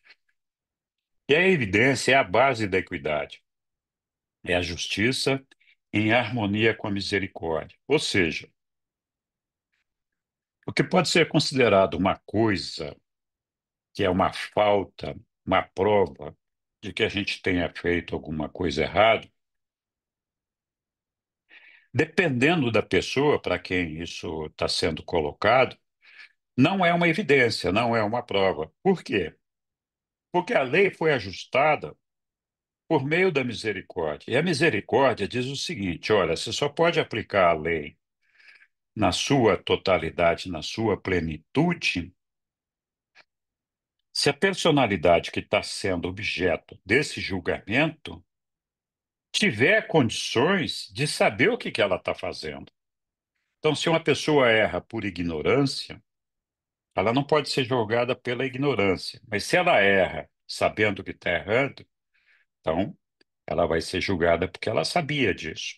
E a evidência é a base da equidade, é a justiça em harmonia com a misericórdia. Ou seja, o que pode ser considerado uma coisa que é uma falta, uma prova de que a gente tenha feito alguma coisa errada, dependendo da pessoa para quem isso está sendo colocado, não é uma evidência, não é uma prova. Por quê? Porque a lei foi ajustada por meio da misericórdia. E a misericórdia diz o seguinte: olha, você só pode aplicar a lei na sua totalidade, na sua plenitude, se a personalidade que está sendo objeto desse julgamento tiver condições de saber o que que ela está fazendo. Então, se uma pessoa erra por ignorância, ela não pode ser julgada pela ignorância. Mas se ela erra sabendo que está errando, então ela vai ser julgada porque ela sabia disso.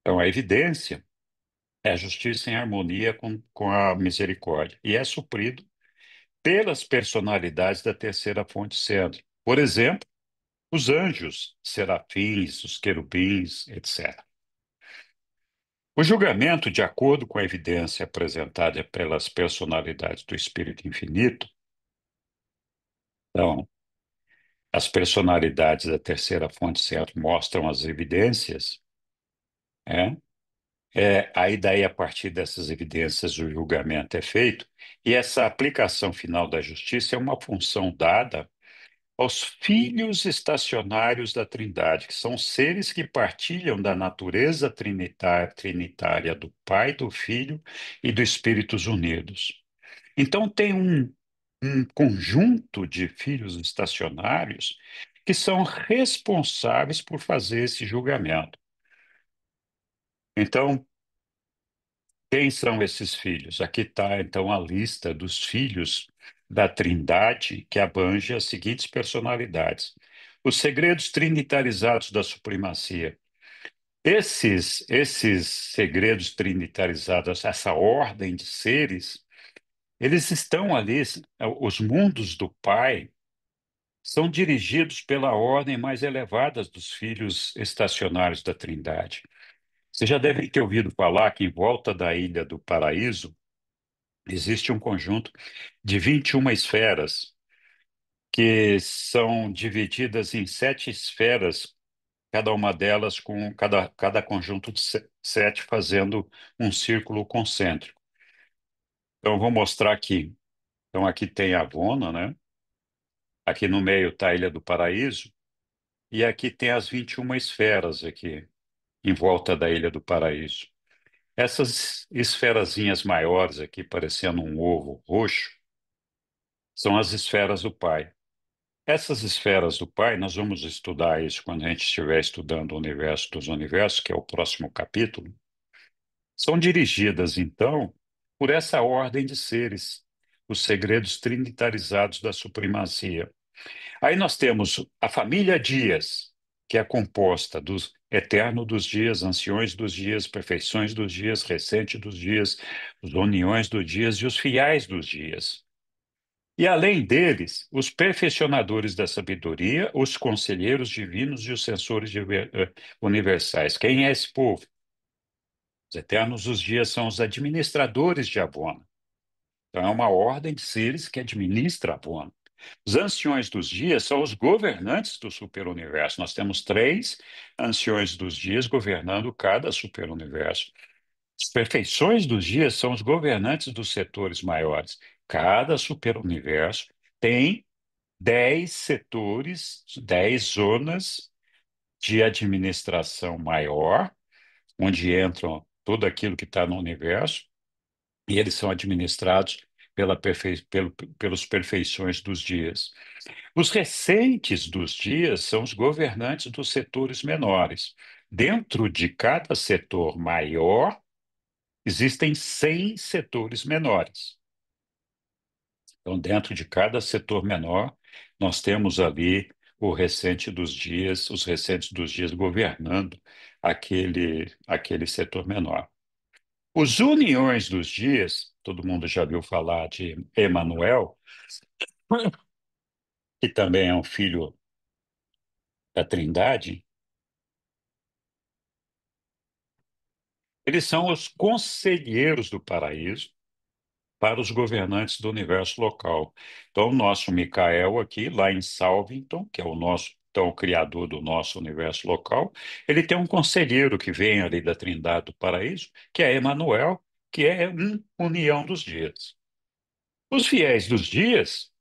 Então, a evidência é a justiça em harmonia com a misericórdia. E é suprido pelas personalidades da terceira fonte centro. Por exemplo, os anjos, serafins, os querubins, etc. O julgamento, de acordo com a evidência apresentada pelas personalidades do Espírito Infinito, então, as personalidades da terceira fonte certo mostram as evidências, né? Aí daí, a partir dessas evidências, o julgamento é feito, e essa aplicação final da justiça é uma função dada aos filhos estacionários da Trindade, que são seres que partilham da natureza trinitária do Pai, do Filho e do Espíritos unidos. Então, tem um conjunto de filhos estacionários que são responsáveis por fazer esse julgamento. Então, quem são esses filhos? Aqui está, então, a lista dos filhos da Trindade, que abrange as seguintes personalidades: os segredos trinitarizados da supremacia. Esses segredos trinitarizados, essa ordem de seres, eles estão ali, os mundos do Pai são dirigidos pela ordem mais elevada dos filhos estacionários da Trindade. Você já deve ter ouvido falar que em volta da Ilha do Paraíso existe um conjunto de 21 esferas, que são divididas em sete esferas, cada uma delas com cada conjunto de sete fazendo um círculo concêntrico. Então, eu vou mostrar aqui. Então, aqui tem a Avona, né? Aqui no meio está a Ilha do Paraíso, e aqui tem as 21 esferas aqui, em volta da Ilha do Paraíso. Essas esferazinhas maiores aqui, parecendo um ovo roxo, são as esferas do Pai. Essas esferas do Pai, nós vamos estudar isso quando a gente estiver estudando o universo dos universos, que é o próximo capítulo, são dirigidas, então, por essa ordem de seres, os segredos trinitarizados da supremacia. Aí nós temos a família Dias, que é composta dos eterno dos dias, anciões dos dias, perfeições dos dias, recente dos dias, os uniões dos dias e os fiéis dos dias. E além deles, os perfeccionadores da sabedoria, os conselheiros divinos e os censores universais. Quem é esse povo? Os eternos dos dias são os administradores de Abona. Então, é uma ordem de seres que administra a Bona. Os anciões dos dias são os governantes do superuniverso. Nós temos três anciões dos dias governando cada superuniverso. As perfeições dos dias são os governantes dos setores maiores. Cada superuniverso tem 10 setores, 10 zonas de administração maior, onde entram tudo aquilo que está no universo, e eles são administrados pelos perfeições dos dias. Os recentes dos dias são os governantes dos setores menores. Dentro de cada setor maior, existem 100 setores menores. Então, dentro de cada setor menor, nós temos ali o recente dos dias, os recentes dos dias governando aquele setor menor. Os uniões dos dias, todo mundo já viu falar de Emanuel, que também é um filho da Trindade. Eles são os conselheiros do paraíso para os governantes do universo local. Então, o nosso Micael aqui, lá em Salvington, que é o nosso, então, o criador do nosso universo local, ele tem um conselheiro que vem ali da Trindade do Paraíso, que é Emanuel, que é união dos dias. Os fiéis dos dias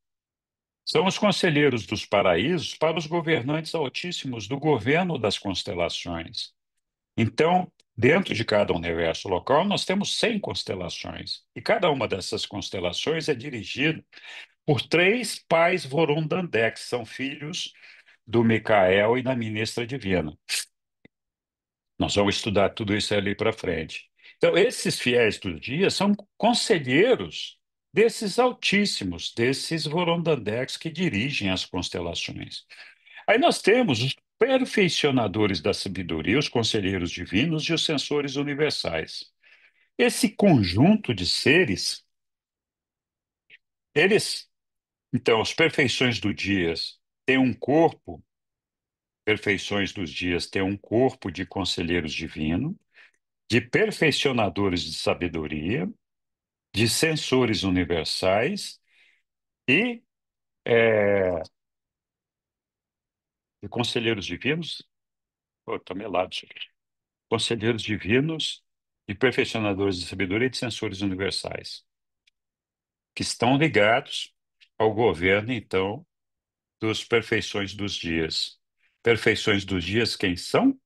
são os conselheiros dos paraísos para os governantes altíssimos do governo das constelações. Então, dentro de cada universo local, nós temos 100 constelações. E cada uma dessas constelações é dirigida por três pais Vorundandé, que são filhos do Micael e da ministra divina. Nós vamos estudar tudo isso ali para frente. Então, esses fiéis do dia são conselheiros desses altíssimos, desses Vorundandés que dirigem as constelações. Aí nós temos os perfeicionadores da sabedoria, os conselheiros divinos e os sensores universais. Esse conjunto de seres, eles, então, as perfeições do dias têm um corpo, perfeições dos dias têm um corpo de conselheiros divinos, de perfeccionadores de sabedoria, de sensores universais e de conselheiros divinos. Pô, tá melado isso aqui. Conselheiros divinos, de perfeccionadores de sabedoria e de sensores universais, que estão ligados ao governo, então, dos perfeições dos dias. Perfeições dos dias, quem são?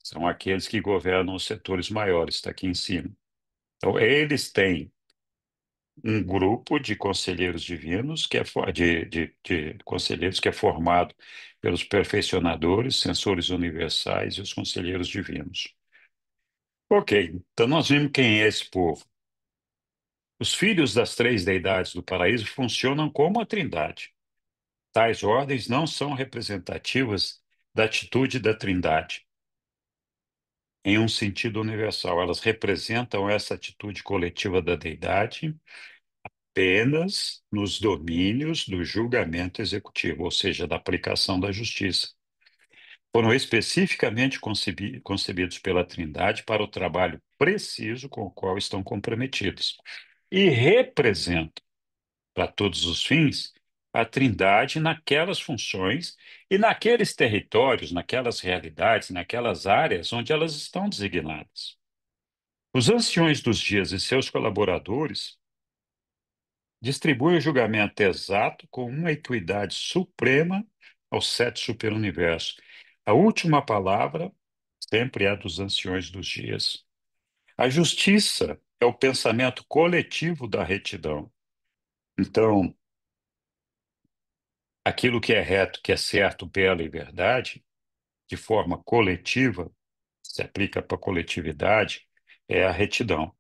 São aqueles que governam os setores maiores, está aqui em cima. Então, eles têm um grupo de conselheiros divinos, de conselheiros que é formado pelos perfeccionadores, sensores universais e os conselheiros divinos. Ok, então nós vimos quem é esse povo. Os filhos das três deidades do paraíso funcionam como a Trindade. Tais ordens não são representativas da atitude da Trindade, em um sentido universal. Elas representam essa atitude coletiva da deidade apenas nos domínios do julgamento executivo, ou seja, da aplicação da justiça. Foram especificamente concebidos pela Trindade para o trabalho preciso com o qual estão comprometidos e representam, para todos os fins, a Trindade naquelas funções e naqueles territórios, naquelas realidades, naquelas áreas onde elas estão designadas. Os anciões dos dias e seus colaboradores distribuem o julgamento exato com uma equidade suprema aos sete superuniversos. A última palavra sempre é a dos anciões dos dias. A justiça é o pensamento coletivo da retidão. Então, aquilo que é reto, que é certo, belo e verdade, de forma coletiva, se aplica para a coletividade, é a retidão.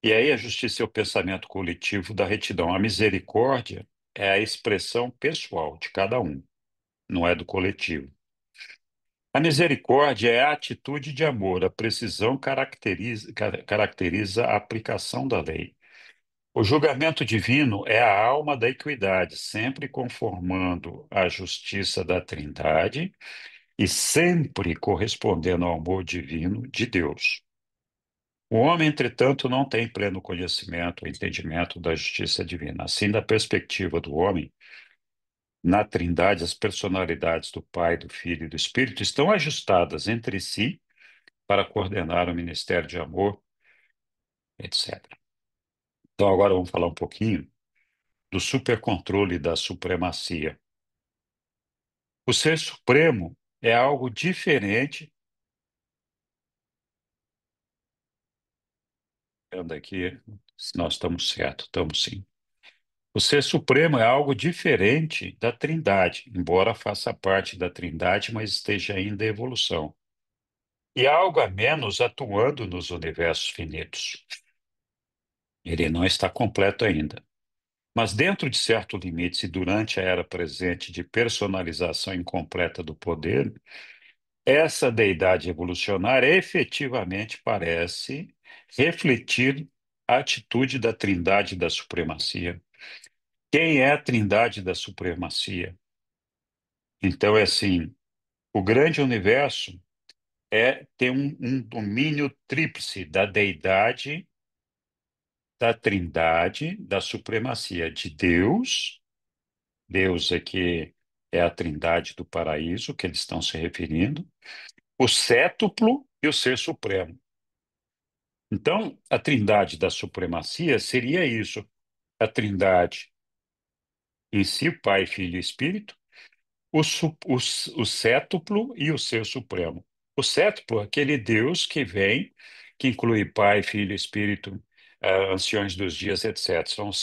E aí a justiça é o pensamento coletivo da retidão. A misericórdia é a expressão pessoal de cada um, não é do coletivo. A misericórdia é a atitude de amor, a precisão caracteriza a aplicação da lei. O julgamento divino é a alma da equidade, sempre conformando a justiça da Trindade e sempre correspondendo ao amor divino de Deus. O homem, entretanto, não tem pleno conhecimento ou entendimento da justiça divina. Assim, da perspectiva do homem, na Trindade, as personalidades do Pai, do Filho e do Espírito estão ajustadas entre si para coordenar o ministério de amor, etc. Então, agora vamos falar um pouquinho do supercontrole da supremacia. O ser supremo é algo diferente. Vendo aqui, se nós estamos certos, estamos sim. O ser supremo é algo diferente da Trindade, embora faça parte da Trindade, mas esteja ainda em evolução. E há algo a menos atuando nos universos finitos. Ele não está completo ainda. Mas dentro de certos limites e durante a era presente de personalização incompleta do poder, essa deidade evolucionária efetivamente parece refletir a atitude da Trindade da supremacia. Quem é a Trindade da supremacia? Então, é assim, o grande universo tem um domínio tríplice da deidade, da Trindade, da supremacia de Deus. Deus aqui é a Trindade do paraíso que eles estão se referindo, o cétuplo e o ser supremo. Então, a Trindade da supremacia seria isso: a Trindade em si, Pai, Filho e Espírito, o cétuplo e o ser supremo. O cétuplo é aquele Deus que vem, que inclui Pai, Filho, Espírito, anciões dos dias, etc. São as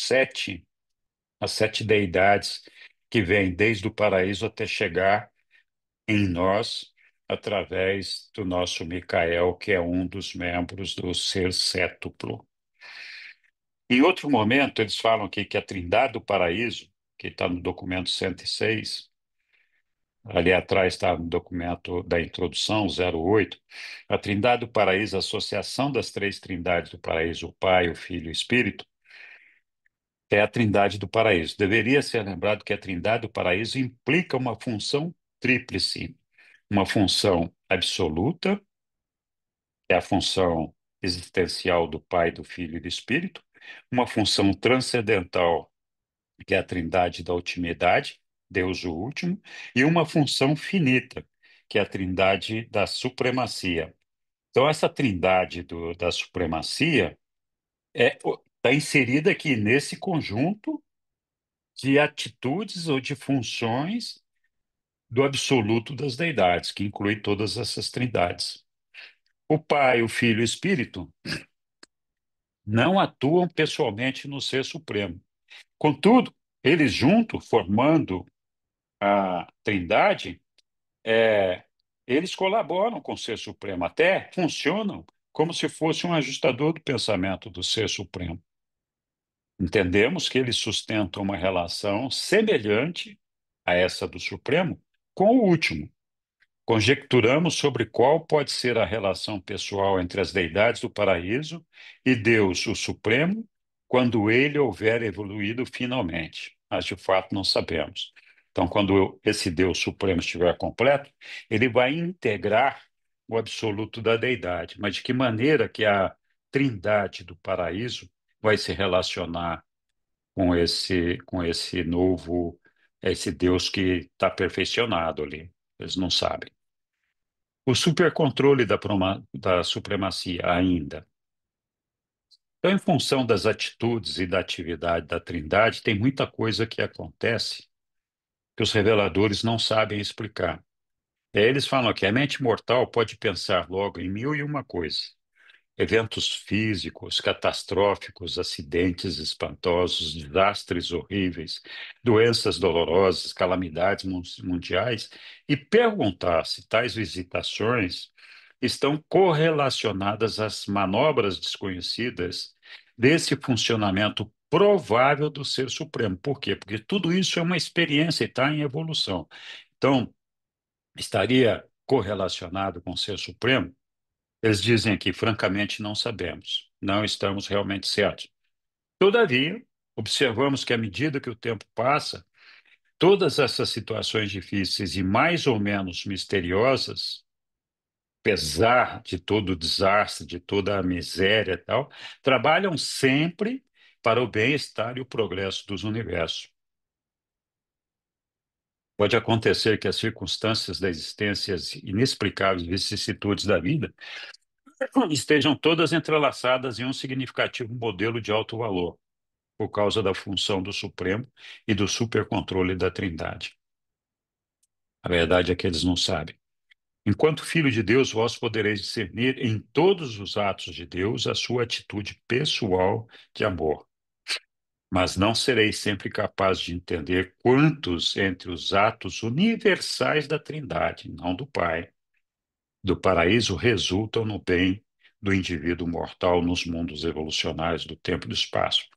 sete deidades que vêm desde o paraíso até chegar em nós, através do nosso Micael, que é um dos membros do ser cétuplo. Em outro momento, eles falam aqui que a Trindade do Paraíso, que está no documento 106, ali atrás está no documento da introdução, 08, a Trindade do Paraíso, a associação das três trindades do paraíso, o Pai, o Filho e o Espírito, é a Trindade do Paraíso. Deveria ser lembrado que a Trindade do Paraíso implica uma função tríplice, uma função absoluta, é a função existencial do Pai, do Filho e do Espírito, uma função transcendental, que é a Trindade da ultimidade, Deus o último, e uma função finita, que é a Trindade da supremacia. Então, essa Trindade da supremacia está inserida aqui nesse conjunto de atitudes ou de funções do absoluto das deidades, que inclui todas essas trindades. O Pai, o Filho e o Espírito não atuam pessoalmente no Ser Supremo. Contudo, eles juntos, formando a Trindade, é, eles colaboram com o Ser Supremo, até funcionam como se fosse um ajustador do pensamento do Ser Supremo. Entendemos que eles sustentam uma relação semelhante a essa do Supremo com o último. Conjecturamos sobre qual pode ser a relação pessoal entre as deidades do paraíso e Deus, o Supremo, quando ele houver evoluído finalmente. Mas, de fato, não sabemos. Então, quando esse Deus Supremo estiver completo, ele vai integrar o absoluto da deidade. Mas de que maneira que a trindade do paraíso vai se relacionar com esse novo, esse Deus que está perfeccionado ali? Eles não sabem. O supercontrole da supremacia ainda. Então, em função das atitudes e da atividade da Trindade, tem muita coisa que acontece que os reveladores não sabem explicar. E aí eles falam que a mente mortal pode pensar logo em mil e uma coisas. Eventos físicos, catastróficos, acidentes espantosos, desastres horríveis, doenças dolorosas, calamidades mundiais, e perguntar se tais visitações estão correlacionadas às manobras desconhecidas desse funcionamento provável do Ser Supremo. Por quê? Porque tudo isso é uma experiência e está em evolução. Então, estaria correlacionado com o Ser Supremo? Eles dizem aqui, francamente, não sabemos, não estamos realmente certos. Todavia, observamos que, à medida que o tempo passa, todas essas situações difíceis e mais ou menos misteriosas apesar de todo o desastre, de toda a miséria e tal, trabalham sempre para o bem-estar e o progresso dos universos. Pode acontecer que as circunstâncias da existência, as inexplicáveis vicissitudes da vida, estejam todas entrelaçadas em um significativo modelo de alto valor, por causa da função do Supremo e do supercontrole da Trindade. A verdade é que eles não sabem. Enquanto filho de Deus, vós podereis discernir em todos os atos de Deus a sua atitude pessoal de amor, mas não sereis sempre capazes de entender quantos entre os atos universais da Trindade, não do Pai, do paraíso, resultam no bem do indivíduo mortal nos mundos evolucionários do tempo e do espaço.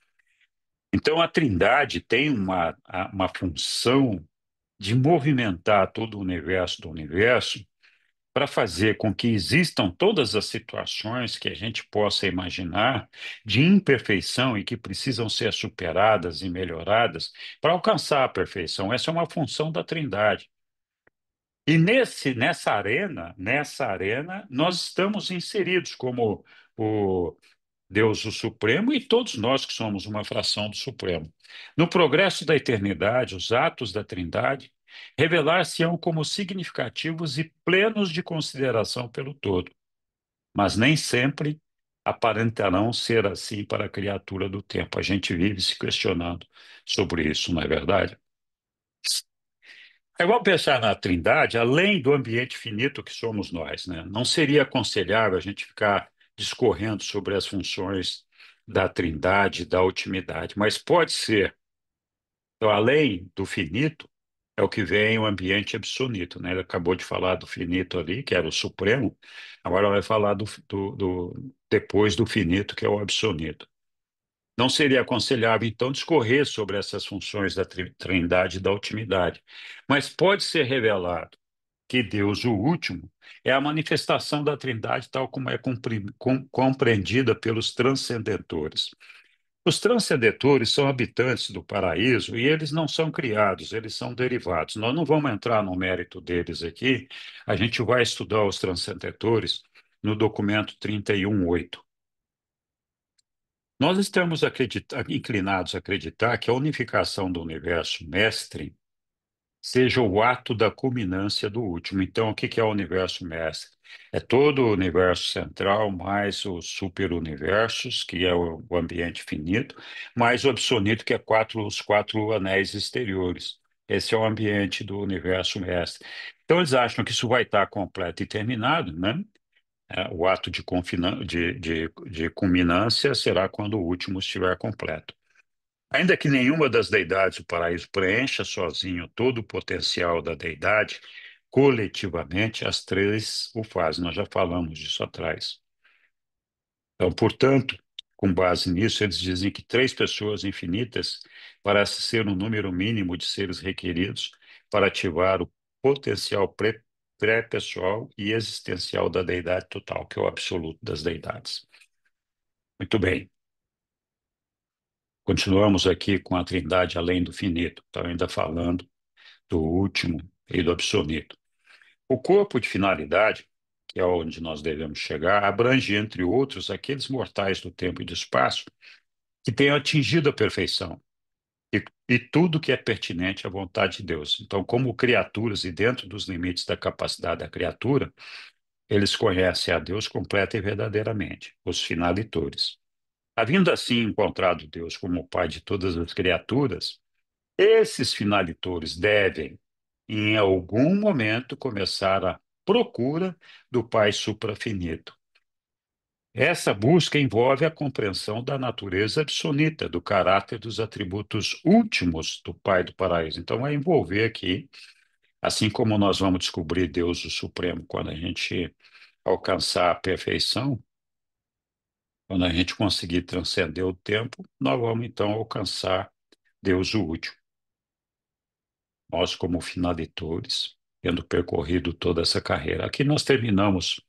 Então, a Trindade tem uma função de movimentar todo o universo do universo para fazer com que existam todas as situações que a gente possa imaginar de imperfeição e que precisam ser superadas e melhoradas para alcançar a perfeição. Essa é uma função da Trindade. E nessa arena, nós estamos inseridos como o Deus o Supremo e todos nós que somos uma fração do Supremo. No progresso da eternidade, os atos da Trindade revelar-se-ão como significativos e plenos de consideração pelo todo, mas nem sempre aparentarão ser assim para a criatura do tempo. A gente vive se questionando sobre isso, não é verdade? É igual pensar na Trindade, além do ambiente finito que somos nós, né? Não seria aconselhável a gente ficar discorrendo sobre as funções da Trindade, da ultimidade, mas pode ser. Então, além do finito, é o que vem o ambiente absoluto, né? Ele acabou de falar do finito ali, que era o supremo, agora vai falar depois do finito, que é o absoluto. Não seria aconselhável, então, discorrer sobre essas funções da Trindade e da ultimidade, mas pode ser revelado que Deus, o último, é a manifestação da Trindade tal como é compreendida pelos transcendentores. Os transcendentores são habitantes do paraíso e eles não são criados, eles são derivados. Nós não vamos entrar no mérito deles aqui, a gente vai estudar os transcendentores no documento 31.8. Nós estamos inclinados a acreditar que a unificação do universo mestre seja o ato da culminância do último. Então, o que que é o universo mestre? É todo o universo central, mais os superuniversos, que é o ambiente finito, mais o absoluto, que é os quatro anéis exteriores. Esse é o ambiente do universo mestre. Então, eles acham que isso vai estar completo e terminado, né? O ato de culminância será quando o último estiver completo. Ainda que nenhuma das deidades do paraíso preencha sozinho todo o potencial da deidade, coletivamente as três o fazem. Nós já falamos disso atrás. Então, portanto, com base nisso, eles dizem que três pessoas infinitas parece ser o número mínimo de seres requeridos para ativar o potencial pré-pessoal e existencial da deidade total, que é o absoluto das deidades. Muito bem. Continuamos aqui com a trindade além do finito, então ainda falando do último e do absoluto. O corpo de finalidade, que é onde nós devemos chegar, abrange, entre outros, aqueles mortais do tempo e do espaço que tenham atingido a perfeição e tudo que é pertinente à vontade de Deus. Então, como criaturas e dentro dos limites da capacidade da criatura, eles conhecem a Deus completa e verdadeiramente, os finalitores. Havendo assim encontrado Deus como o Pai de todas as criaturas, esses finalitores devem, em algum momento, começar a procura do Pai suprafinito. Essa busca envolve a compreensão da natureza absoluta, do caráter dos atributos últimos do Pai do Paraíso. Então, vai envolver aqui, assim como nós vamos descobrir Deus o Supremo quando a gente alcançar a perfeição, quando a gente conseguir transcender o tempo, nós vamos então alcançar Deus o último. Nós, como finalitores, tendo percorrido toda essa carreira. Aqui nós terminamos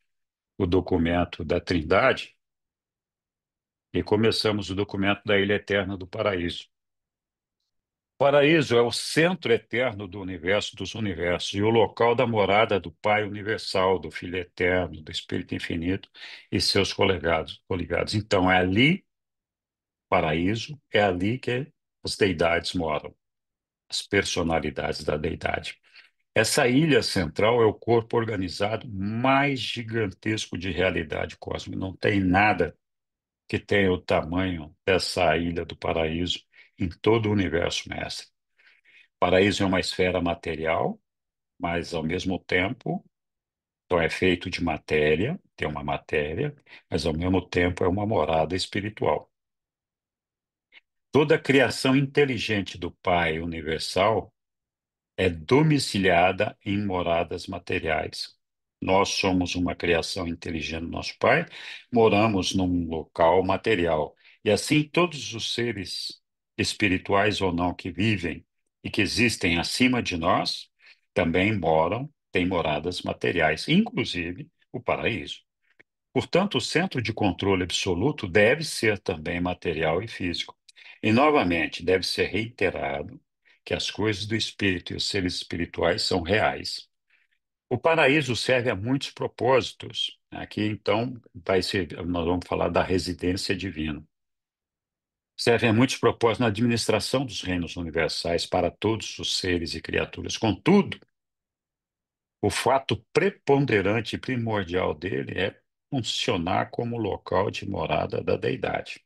o documento da Trindade e começamos o documento da Ilha Eterna do Paraíso. paraíso é o centro eterno do universo dos universos e o local da morada do Pai universal, do Filho eterno, do Espírito infinito e seus coligados. Então, é ali, paraíso, é ali que as deidades moram, as personalidades da deidade. Essa ilha central é o corpo organizado mais gigantesco de realidade cósmica. Não tem nada que tenha o tamanho dessa ilha do paraíso em todo o universo, mestre. O paraíso é uma esfera material, mas ao mesmo tempo, então é feito de matéria, tem uma matéria, mas ao mesmo tempo é uma morada espiritual. Toda a criação inteligente do Pai universal é domiciliada em moradas materiais. Nós somos uma criação inteligente do nosso Pai, moramos num local material. E assim todos os seres espirituais ou não que vivem e que existem acima de nós também moram, têm moradas materiais, inclusive o paraíso. Portanto, o centro de controle absoluto deve ser também material e físico. E, novamente, deve ser reiterado que as coisas do espírito e os seres espirituais são reais. O paraíso serve a muitos propósitos. Aqui, então, nós vamos falar da residência divina. Serve a muitos propósitos na administração dos reinos universais para todos os seres e criaturas. Contudo, o fato preponderante e primordial dele é funcionar como local de morada da deidade.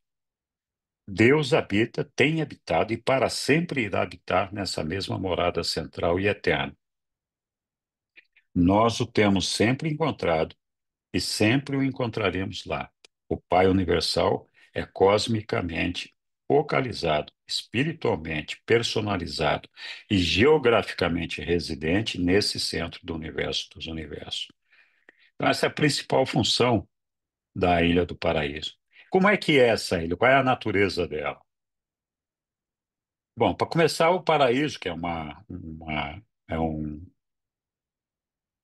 Deus habita, tem habitado e para sempre irá habitar nessa mesma morada central e eterna. Nós o temos sempre encontrado e sempre o encontraremos lá. O Pai Universal é cosmicamente focalizado, espiritualmente personalizado e geograficamente residente nesse centro do universo dos universos. Então, essa é a principal função da Ilha do Paraíso. Como é que é essa ilha? Qual é a natureza dela? Bom, para começar, o paraíso, que é é um,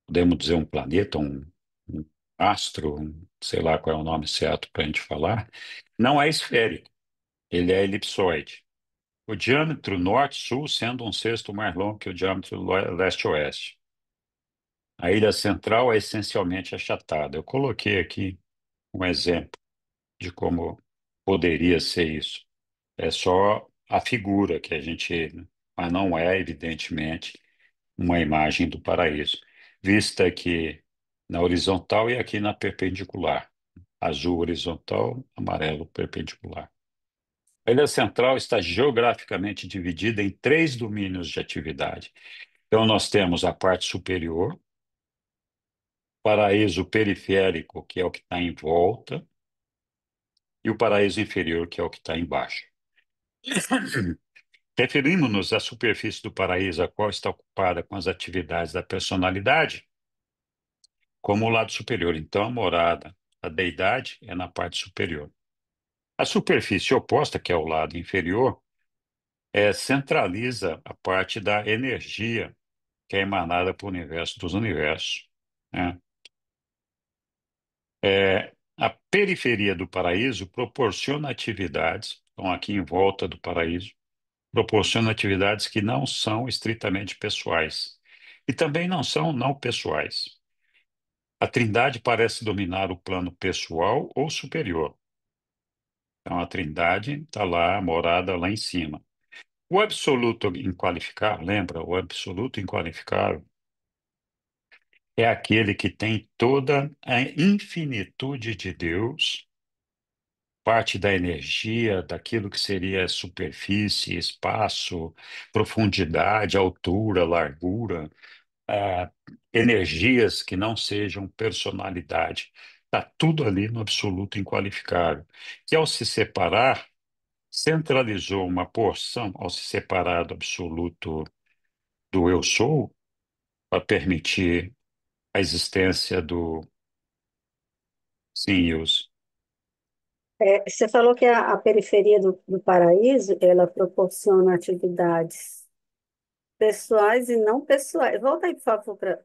podemos dizer, um planeta, um astro, sei lá qual é o nome certo para a gente falar, não é esférico, ele é elipsoide. O diâmetro norte-sul sendo um sexto mais longo que o diâmetro leste-oeste. A ilha central é essencialmente achatada. Eu coloquei aqui um exemplo de como poderia ser isso. É só a figura que a gente, mas não é, evidentemente, uma imagem do paraíso, vista aqui na horizontal e aqui na perpendicular. Azul horizontal, amarelo perpendicular. A ilha central está geograficamente dividida em três domínios de atividade. Então, nós temos a parte superior, paraíso periférico, que é o que está em volta, e o paraíso inferior, que é o que está embaixo. Referimos-nos à superfície do paraíso, a qual está ocupada com as atividades da personalidade, como o lado superior. Então, a morada, a deidade, é na parte superior. A superfície oposta, que é o lado inferior, centraliza a parte da energia que é emanada para o universo dos universos, né? A periferia do paraíso proporciona atividades, então aqui em volta do paraíso, proporciona atividades que não são estritamente pessoais e também não são não pessoais. A Trindade parece dominar o plano pessoal ou superior. Então, a Trindade está lá, morada lá em cima. O absoluto inqualificável, lembra? O absoluto inqualificável é aquele que tem toda a infinitude de Deus, parte da energia, daquilo que seria superfície, espaço, profundidade, altura, largura, ah, energias que não sejam personalidade. Está tudo ali no absoluto inqualificável. Que ao se separar, centralizou uma porção, ao se separar do absoluto do eu sou, para permitir a existência do sim, os. Você falou que a periferia do paraíso, ela proporciona atividades pessoais e não pessoais. Volta aí, por favor, para...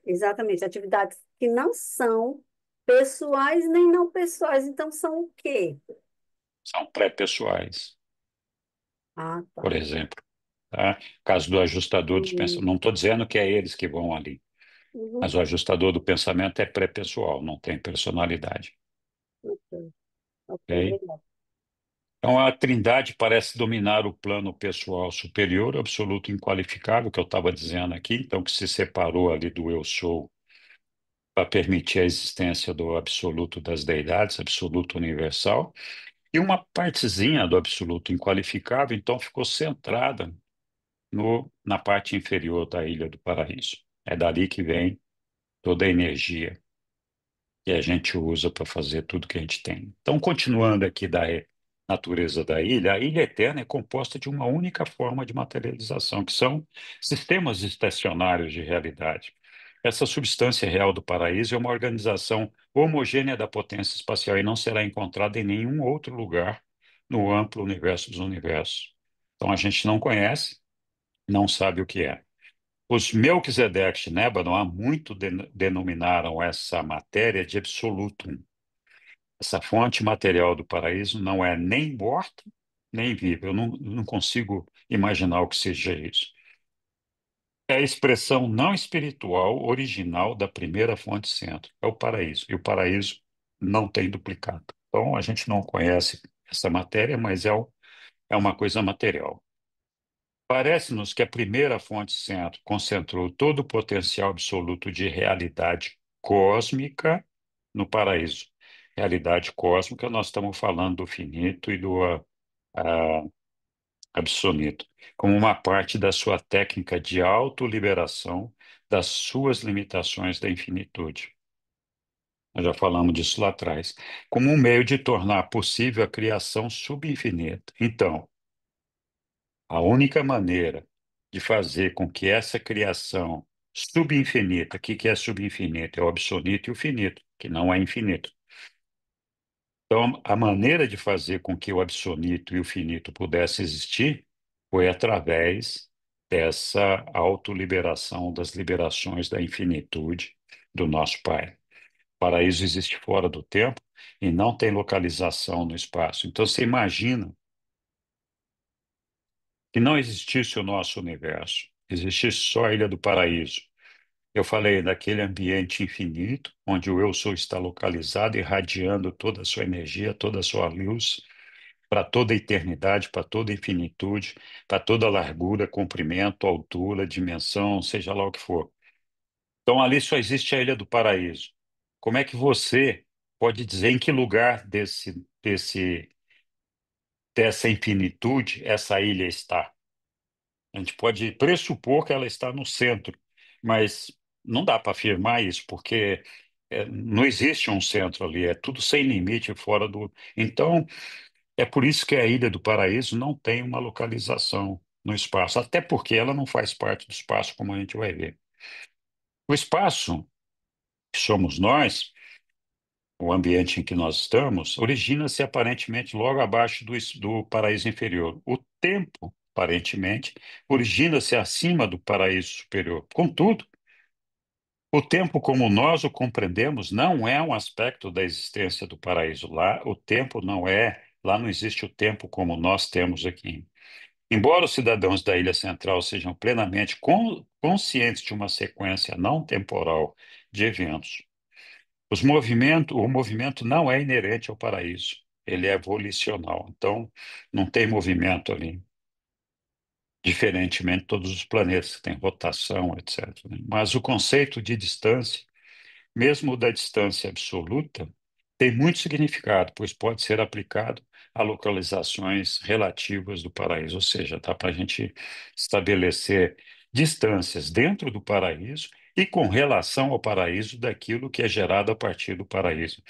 exatamente, atividades que não são pessoais nem não pessoais. Então, são o quê? São pré-pessoais, Ah, por tá. exemplo. tá? Caso do ajustador dos pensamentos. Uhum. Não estou dizendo que é eles que vão ali, mas Uhum. o ajustador do pensamento é pré-pessoal, não tem personalidade. Ok, ok, Ok? obrigada. Então, a Trindade parece dominar o plano pessoal superior, absoluto inqualificável, que eu estava dizendo aqui, então, que se separou ali do eu sou para permitir a existência do absoluto das deidades, absoluto universal, e uma partezinha do absoluto inqualificável, então, ficou centrada na parte inferior da Ilha do Paraíso. É dali que vem toda a energia que a gente usa para fazer tudo que a gente tem. Então, continuando aqui da natureza da ilha, a ilha eterna é composta de uma única forma de materialização, que são sistemas estacionários de realidade. Essa substância real do paraíso é uma organização homogênea da potência espacial e não será encontrada em nenhum outro lugar no amplo universo dos universos. Então, a gente não conhece, não sabe o que é. Os Melquisedeques de Nébano há muito denominaram essa matéria de absolutum. Essa fonte material do paraíso não é nem morta, nem viva. Eu não consigo imaginar o que seja isso. É a expressão não espiritual original da primeira fonte centro. É o paraíso. E o paraíso não tem duplicado. Então, a gente não conhece essa matéria, mas é uma coisa material. Parece-nos que a primeira fonte centro concentrou todo o potencial absoluto de realidade cósmica no paraíso. Realidade cósmica, nós estamos falando do finito e do ah, absoluto, como uma parte da sua técnica de autoliberação das suas limitações da infinitude. Nós já falamos disso lá atrás, como um meio de tornar possível a criação subinfinita. Então, a única maneira de fazer com que essa criação subinfinita, o que que é subinfinito? É o absoluto e o finito, que não é infinito. Então, a maneira de fazer com que o absoluto e o finito pudessem existir foi através dessa autoliberação das liberações da infinitude do nosso Pai. O paraíso existe fora do tempo e não tem localização no espaço. Então, você imagina que não existisse o nosso universo, existisse só a Ilha do Paraíso. Eu falei daquele ambiente infinito, onde o eu sou está localizado, irradiando toda a sua energia, toda a sua luz, para toda a eternidade, para toda a infinitude, para toda a largura, comprimento, altura, dimensão, seja lá o que for. Então ali só existe a Ilha do Paraíso. Como é que você pode dizer em que lugar dessa infinitude essa ilha está? A gente pode pressupor que ela está no centro, mas não dá para afirmar isso, porque não existe um centro ali, é tudo sem limite fora do. Então, é por isso que a Ilha do Paraíso não tem uma localização no espaço, até porque ela não faz parte do espaço, como a gente vai ver. O espaço, que somos nós, o ambiente em que nós estamos, origina-se aparentemente logo abaixo do paraíso inferior. O tempo, aparentemente, origina-se acima do paraíso superior. Contudo, o tempo como nós o compreendemos não é um aspecto da existência do paraíso. Lá, o tempo não é, lá não existe o tempo como nós temos aqui. Embora os cidadãos da Ilha Central sejam plenamente conscientes de uma sequência não temporal de eventos, o movimento não é inerente ao paraíso, ele é volicional. Então, não tem movimento ali, diferentemente de todos os planetas que têm rotação, etc., né? Mas o conceito de distância, mesmo o da distância absoluta, tem muito significado, pois pode ser aplicado a localizações relativas do paraíso, ou seja, dá para a gente estabelecer distâncias dentro do paraíso e com relação ao paraíso daquilo que é gerado a partir do paraíso.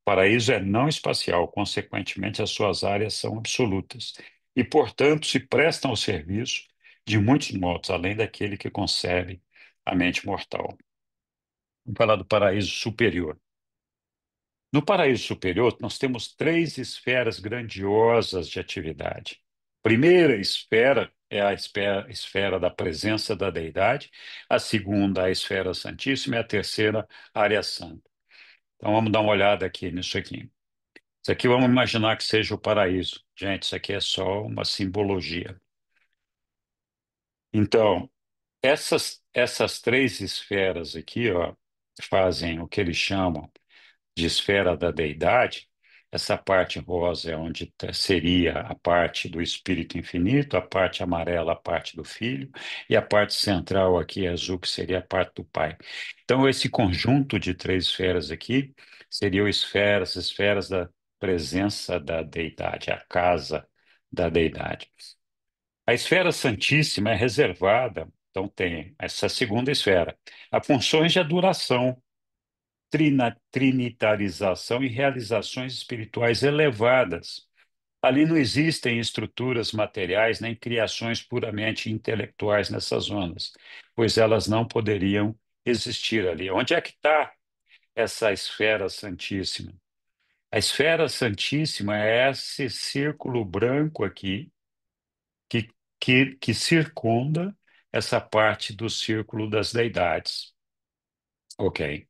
O paraíso é não espacial, consequentemente, as suas áreas são absolutas e, portanto, se prestam ao serviço de muitos modos, além daquele que concebe a mente mortal. Vamos falar do paraíso superior. No paraíso superior, nós temos três esferas grandiosas de atividade. Primeira esfera é a esfera da presença da deidade, a segunda, a esfera santíssima, e a terceira, a área santa. Então vamos dar uma olhada aqui nisso aqui. Isso aqui vamos imaginar que seja o paraíso. Gente, isso aqui é só uma simbologia. Então, essas três esferas aqui, ó, fazem o que eles chamam de esfera da deidade. Essa parte rosa é onde seria a parte do Espírito Infinito, a parte amarela, a parte do Filho, e a parte central aqui, azul, que seria a parte do Pai. Então, esse conjunto de três esferas aqui seriam esferas da presença da deidade, a casa da deidade. A esfera santíssima é reservada, então tem essa segunda esfera, a funções de adoração, trinitarização e realizações espirituais elevadas. Ali não existem estruturas materiais nem criações puramente intelectuais nessas zonas, pois elas não poderiam existir ali. Onde é que está essa esfera santíssima? A esfera santíssima é esse círculo branco aqui que, que circunda essa parte do círculo das deidades. Ok.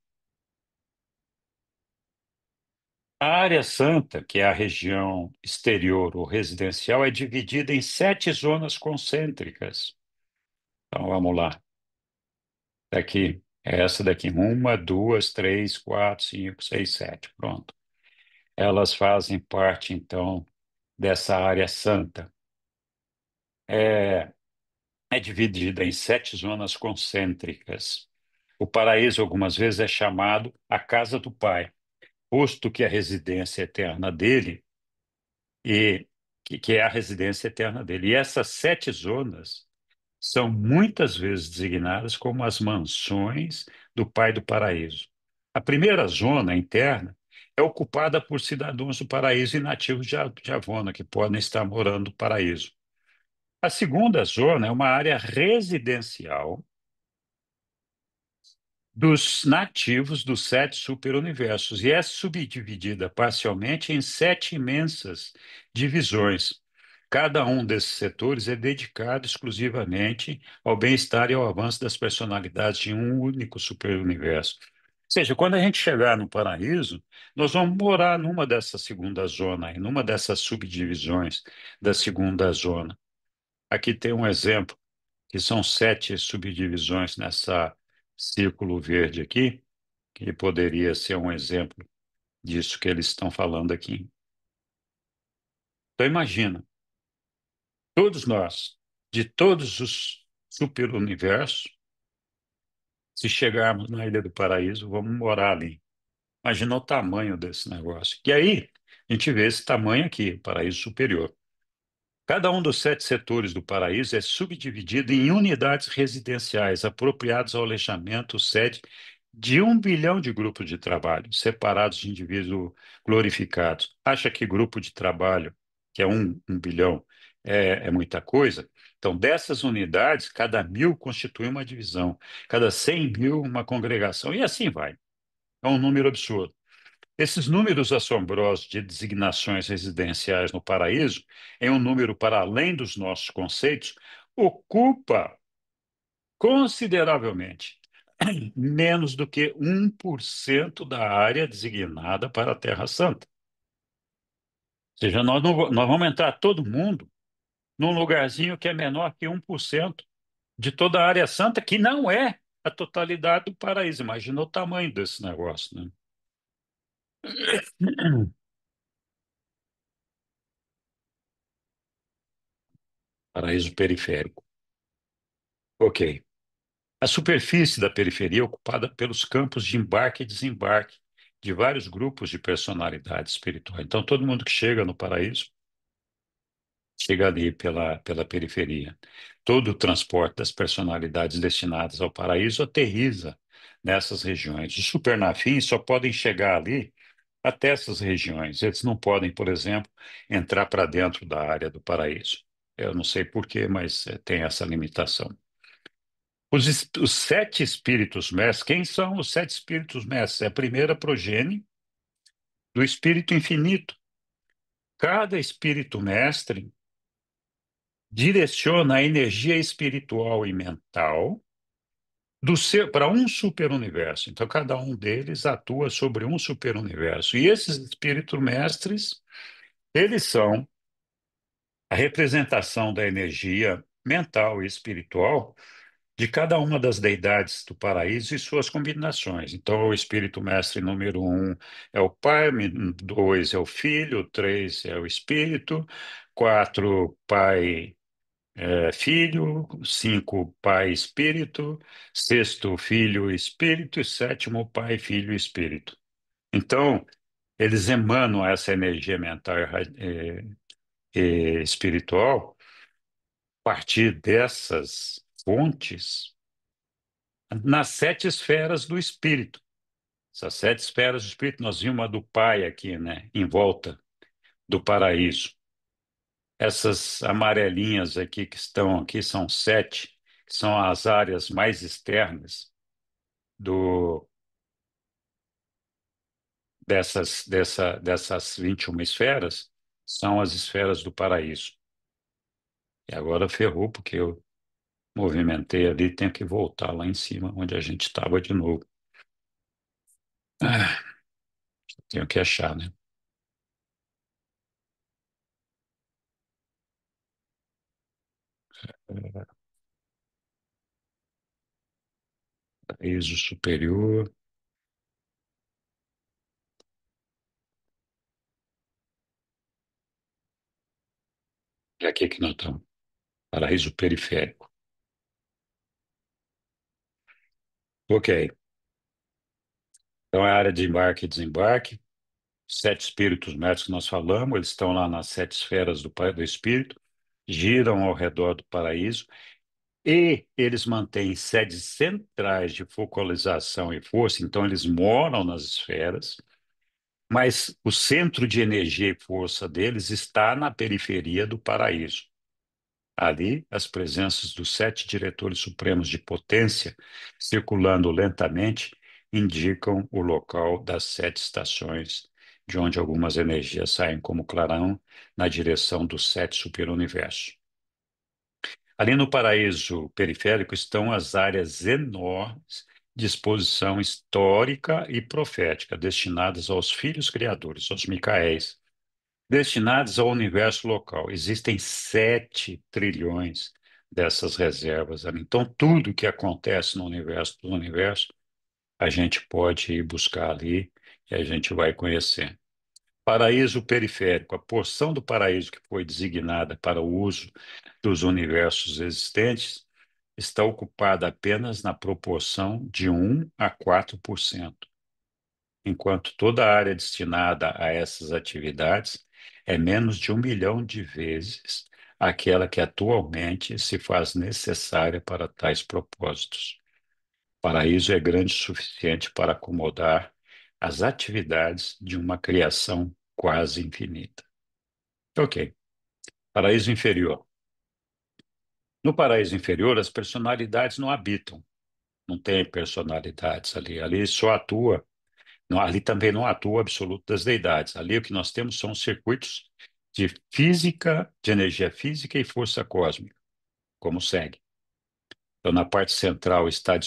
A área santa, que é a região exterior ou residencial, é dividida em 7 zonas concêntricas. Então vamos lá. Daqui, é essa daqui. Uma, duas, três, quatro, cinco, seis, sete. Pronto. Elas fazem parte, então, dessa área santa. É, é dividida em 7 zonas concêntricas. O paraíso, algumas vezes, é chamado a casa do Pai, posto que a residência eterna dele e que é a residência eterna dele. E essas 7 zonas são muitas vezes designadas como as mansões do Pai do Paraíso. A primeira zona interna é ocupada por cidadãos do paraíso e nativos de Avona, que podem estar morando no paraíso. A segunda zona é uma área residencial dos nativos dos 7 superuniversos e é subdividida parcialmente em 7 imensas divisões. Cada um desses setores é dedicado exclusivamente ao bem-estar e ao avanço das personalidades de um único superuniverso. Ou seja, quando a gente chegar no paraíso, nós vamos morar numa dessa segunda zona, em numa dessas subdivisões da segunda zona. Aqui tem um exemplo que são 7 subdivisões nessa círculo verde aqui, que poderia ser um exemplo disso que eles estão falando aqui. Então, imagina, todos nós, de todos os superuniversos, se chegarmos na Ilha do Paraíso, vamos morar ali. Imagina o tamanho desse negócio. E aí, a gente vê esse tamanho aqui, o paraíso superior. Cada um dos 7 setores do paraíso é subdividido em unidades residenciais apropriadas ao alojamento sede de 1 bilhão de grupos de trabalho, separados de indivíduos glorificados. Acha que grupo de trabalho, que é um bilhão, é muita coisa? Então, dessas unidades, cada 1.000 constitui uma divisão, cada 100.000 uma congregação, e assim vai. É um número absurdo. Esses números assombrosos de designações residenciais no paraíso, em um número para além dos nossos conceitos, ocupa consideravelmente menos do que 1% da área designada para a Terra Santa. Ou seja, nós, não, nós vamos entrar todo mundo num lugarzinho que é menor que 1% de toda a área santa, que não é a totalidade do paraíso. Imagina o tamanho desse negócio, né? Paraíso periférico. Ok. A superfície da periferia é ocupada pelos campos de embarque e desembarque de vários grupos de personalidades espirituais. Então, todo mundo que chega no paraíso chega ali pela periferia. Todo o transporte das personalidades destinadas ao paraíso aterriza nessas regiões. Os supernafins só podem chegar ali até essas regiões. Eles não podem, por exemplo, entrar para dentro da área do paraíso. Eu não sei por quê, mas tem essa limitação. Os 7 espíritos mestres, quem são os 7 espíritos mestres? É a primeira progenie do espírito infinito. Cada espírito mestre direciona a energia espiritual e mental do seu para um superuniverso. Então, cada um deles atua sobre um superuniverso. E esses espíritos mestres, eles são a representação da energia mental e espiritual de cada uma das deidades do paraíso e suas combinações. Então, o espírito mestre número um é o pai, dois é o filho, três é o espírito, quatro, pai, filho, cinco, pai, espírito, sexto, filho, espírito, e sétimo, pai, filho, espírito. Então, eles emanam essa energia mental e espiritual a partir dessas fontes nas sete esferas do espírito. Essas sete esferas do espírito, nós vimos a do Pai aqui, né, em volta do paraíso. Essas amarelinhas aqui que estão aqui são sete, que são as áreas mais externas do dessas 21 esferas, são as esferas do paraíso. E agora ferrou, porque eu movimentei ali, tenho que voltar lá em cima, onde a gente estava de novo. Ah, tenho que achar, né? Paraíso superior. E aqui que nós estamos. Paraíso periférico. Ok. Então é a área de embarque e desembarque. Sete espíritos médicos que nós falamos, eles estão lá nas sete esferas do espírito, giram ao redor do paraíso e eles mantêm sedes centrais de focalização e força, então eles moram nas esferas, mas o centro de energia e força deles está na periferia do paraíso. Ali, as presenças dos sete diretores supremos de potência, circulando lentamente, indicam o local das sete estações, de onde algumas energias saem como clarão na direção dos sete superuniversos. Ali no paraíso periférico estão as áreas enormes de exposição histórica e profética, destinadas aos filhos criadores, aos Micaéis, destinados ao universo local. Existem 7 trilhões dessas reservas ali. Então, tudo que acontece no universo do universo, a gente pode ir buscar ali e a gente vai conhecer. Paraíso periférico, a porção do paraíso que foi designada para o uso dos universos existentes, está ocupada apenas na proporção de 1 a 4%, enquanto toda a área destinada a essas atividades é menos de 1 milhão de vezes aquela que atualmente se faz necessária para tais propósitos. O paraíso é grande o suficiente para acomodar as atividades de uma criação quase infinita. Ok. Paraíso inferior. No paraíso inferior, as personalidades não habitam, não tem personalidades ali. Ali só atua. Ali também não atua o absoluto das deidades. Ali o que nós temos são circuitos de física, de energia física e força cósmica, como segue. Então, na parte central está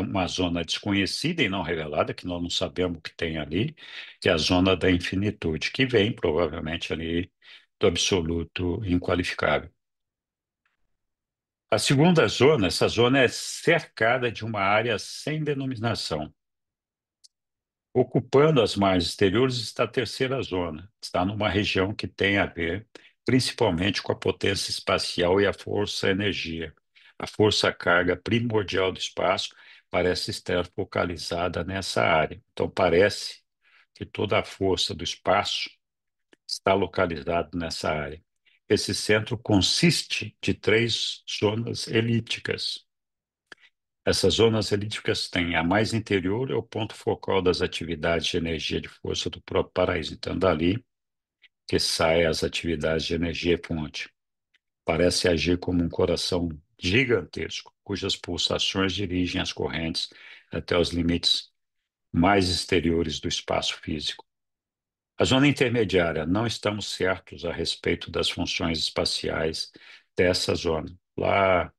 uma zona desconhecida e não revelada, que nós não sabemos o que tem ali, que é a zona da infinitude, que vem provavelmente ali do absoluto inqualificável. A segunda zona, essa zona é cercada de uma área sem denominação. Ocupando as margens exteriores está a terceira zona. Está numa região que tem a ver principalmente com a potência espacial e a força-energia. A força-carga primordial do espaço parece estar focalizada nessa área. Então, parece que toda a força do espaço está localizada nessa área. Esse centro consiste de três zonas elípticas. Essas zonas elípticas têm a mais interior, é o ponto focal das atividades de energia de força do próprio paraíso. Então, dali que saem as atividades de energia e fonte. Parece agir como um coração gigantesco, cujas pulsações dirigem as correntes até os limites mais exteriores do espaço físico. A zona intermediária, não estamos certos a respeito das funções espaciais dessa zona. Lá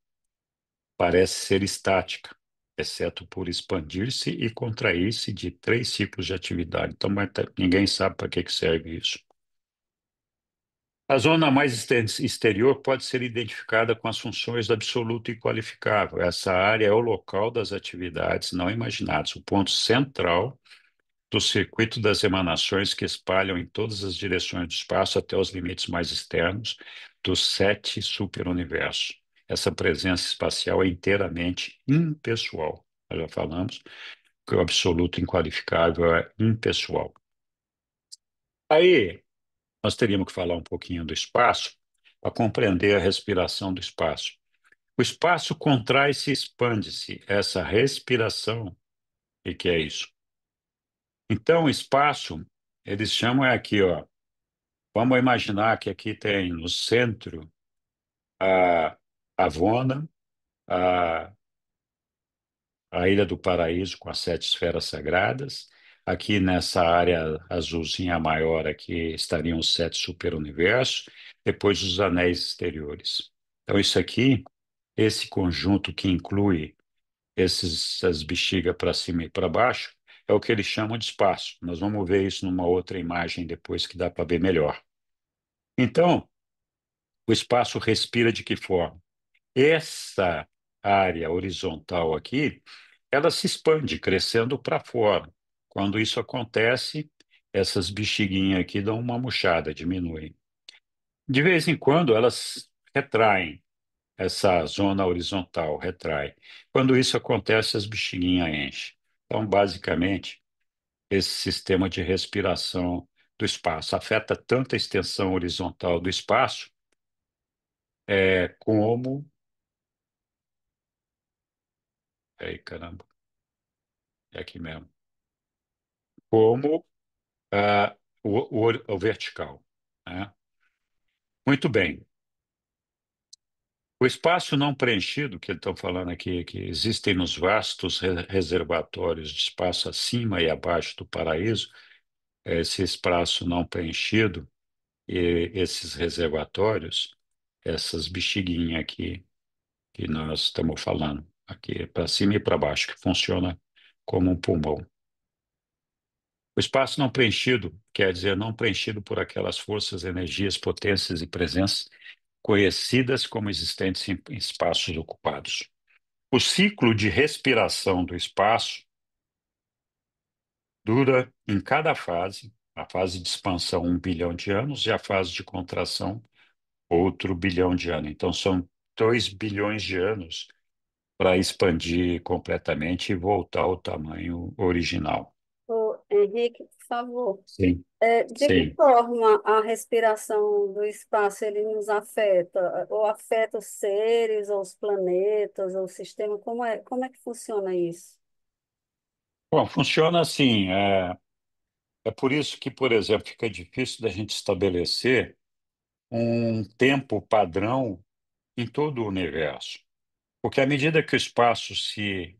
parece ser estática, exceto por expandir-se e contrair-se de três ciclos de atividade. Então, ninguém sabe para que serve isso. A zona mais exterior pode ser identificada com as funções do absoluto inqualificável. Essa área é o local das atividades não imaginadas, o ponto central do circuito das emanações que espalham em todas as direções do espaço até os limites mais externos dos sete superuniversos. Essa presença espacial é inteiramente impessoal. Nós já falamos que o absoluto inqualificável é impessoal. Aí, nós teríamos que falar um pouquinho do espaço para compreender a respiração do espaço. O espaço contrai-se e expande-se. Essa respiração, o que é isso? Então, o espaço, eles chamam é aqui, ó. Vamos imaginar que aqui tem no centro a Avona, a, a Ilha do Paraíso com as sete esferas sagradas. Aqui nessa área azulzinha maior aqui estariam os sete superuniversos, depois os anéis exteriores. Então isso aqui, esse conjunto que inclui essas bexigas para cima e para baixo, é o que eles chamam de espaço. Nós vamos ver isso numa outra imagem depois que dá para ver melhor. Então, o espaço respira de que forma? Essa área horizontal aqui, ela se expande, crescendo para fora. Quando isso acontece, essas bexiguinhas aqui dão uma murchada, diminuem. De vez em quando, elas retraem, essa zona horizontal retrai. Quando isso acontece, as bexiguinhas enchem. Então, basicamente, esse sistema de respiração do espaço afeta tanto a extensão horizontal do espaço, como. Ei, caramba, é aqui mesmo. Como o vertical, né? Muito bem. O espaço não preenchido, que eles estão falando aqui, que existem nos vastos reservatórios de espaço acima e abaixo do paraíso, esse espaço não preenchido e esses reservatórios, essas bexiguinhas aqui que nós estamos falando, aqui para cima e para baixo, que funciona como um pulmão. O espaço não preenchido quer dizer não preenchido por aquelas forças, energias, potências e presenças conhecidas como existentes em espaços ocupados. O ciclo de respiração do espaço dura em cada fase, a fase de expansão 1 bilhão de anos e a fase de contração outro bilhão de anos. Então são 2 bilhões de anos para expandir completamente e voltar ao tamanho original. Ô, Henrique, por favor, Sim, de que sim. forma a respiração do espaço ele nos afeta? Ou afeta os seres, ou os planetas, ou o sistema? Como é que funciona isso? Bom, funciona assim. É por isso que, por exemplo, fica difícil da gente estabelecer um tempo padrão em todo o universo. Porque à medida que o espaço se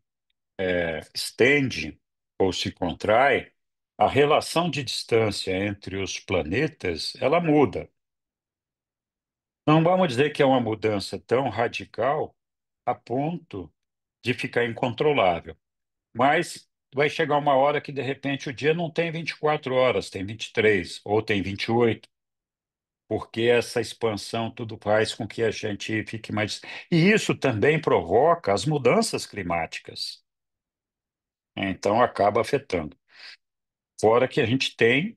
estende ou se contrai, a relação de distância entre os planetas, ela muda. Não vamos dizer que é uma mudança tão radical a ponto de ficar incontrolável, mas vai chegar uma hora que, de repente, o dia não tem 24 horas, tem 23 ou tem 28, porque essa expansão tudo faz com que a gente fique mais. E isso também provoca as mudanças climáticas, então acaba afetando. Fora que a gente tem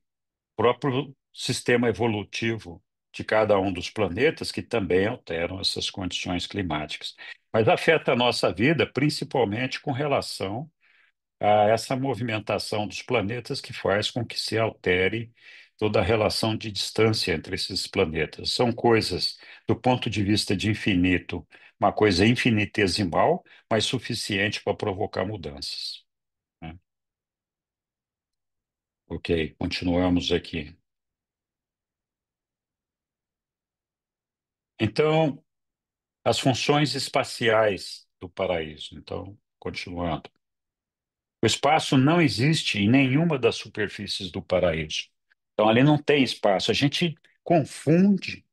o próprio sistema evolutivo de cada um dos planetas que também alteram essas condições climáticas. Mas afeta a nossa vida principalmente com relação a essa movimentação dos planetas que faz com que se altere toda a relação de distância entre esses planetas. São coisas, do ponto de vista de infinito, uma coisa infinitesimal, mas suficiente para provocar mudanças, né? Ok, continuamos aqui. Então, as funções espaciais do paraíso. Então, continuando. O espaço não existe em nenhuma das superfícies do paraíso. Então, ali não tem espaço. A gente confunde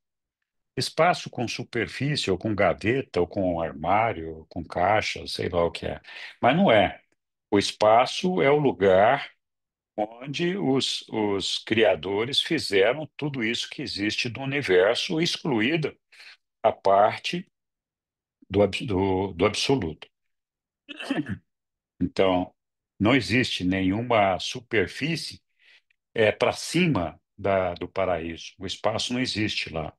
espaço com superfície, ou com gaveta, ou com armário, ou com caixa, sei lá o que é. Mas não é. O espaço é o lugar onde os criadores fizeram tudo isso que existe do universo, excluída a parte do absoluto. Então, não existe nenhuma superfície para cima do paraíso. O espaço não existe lá.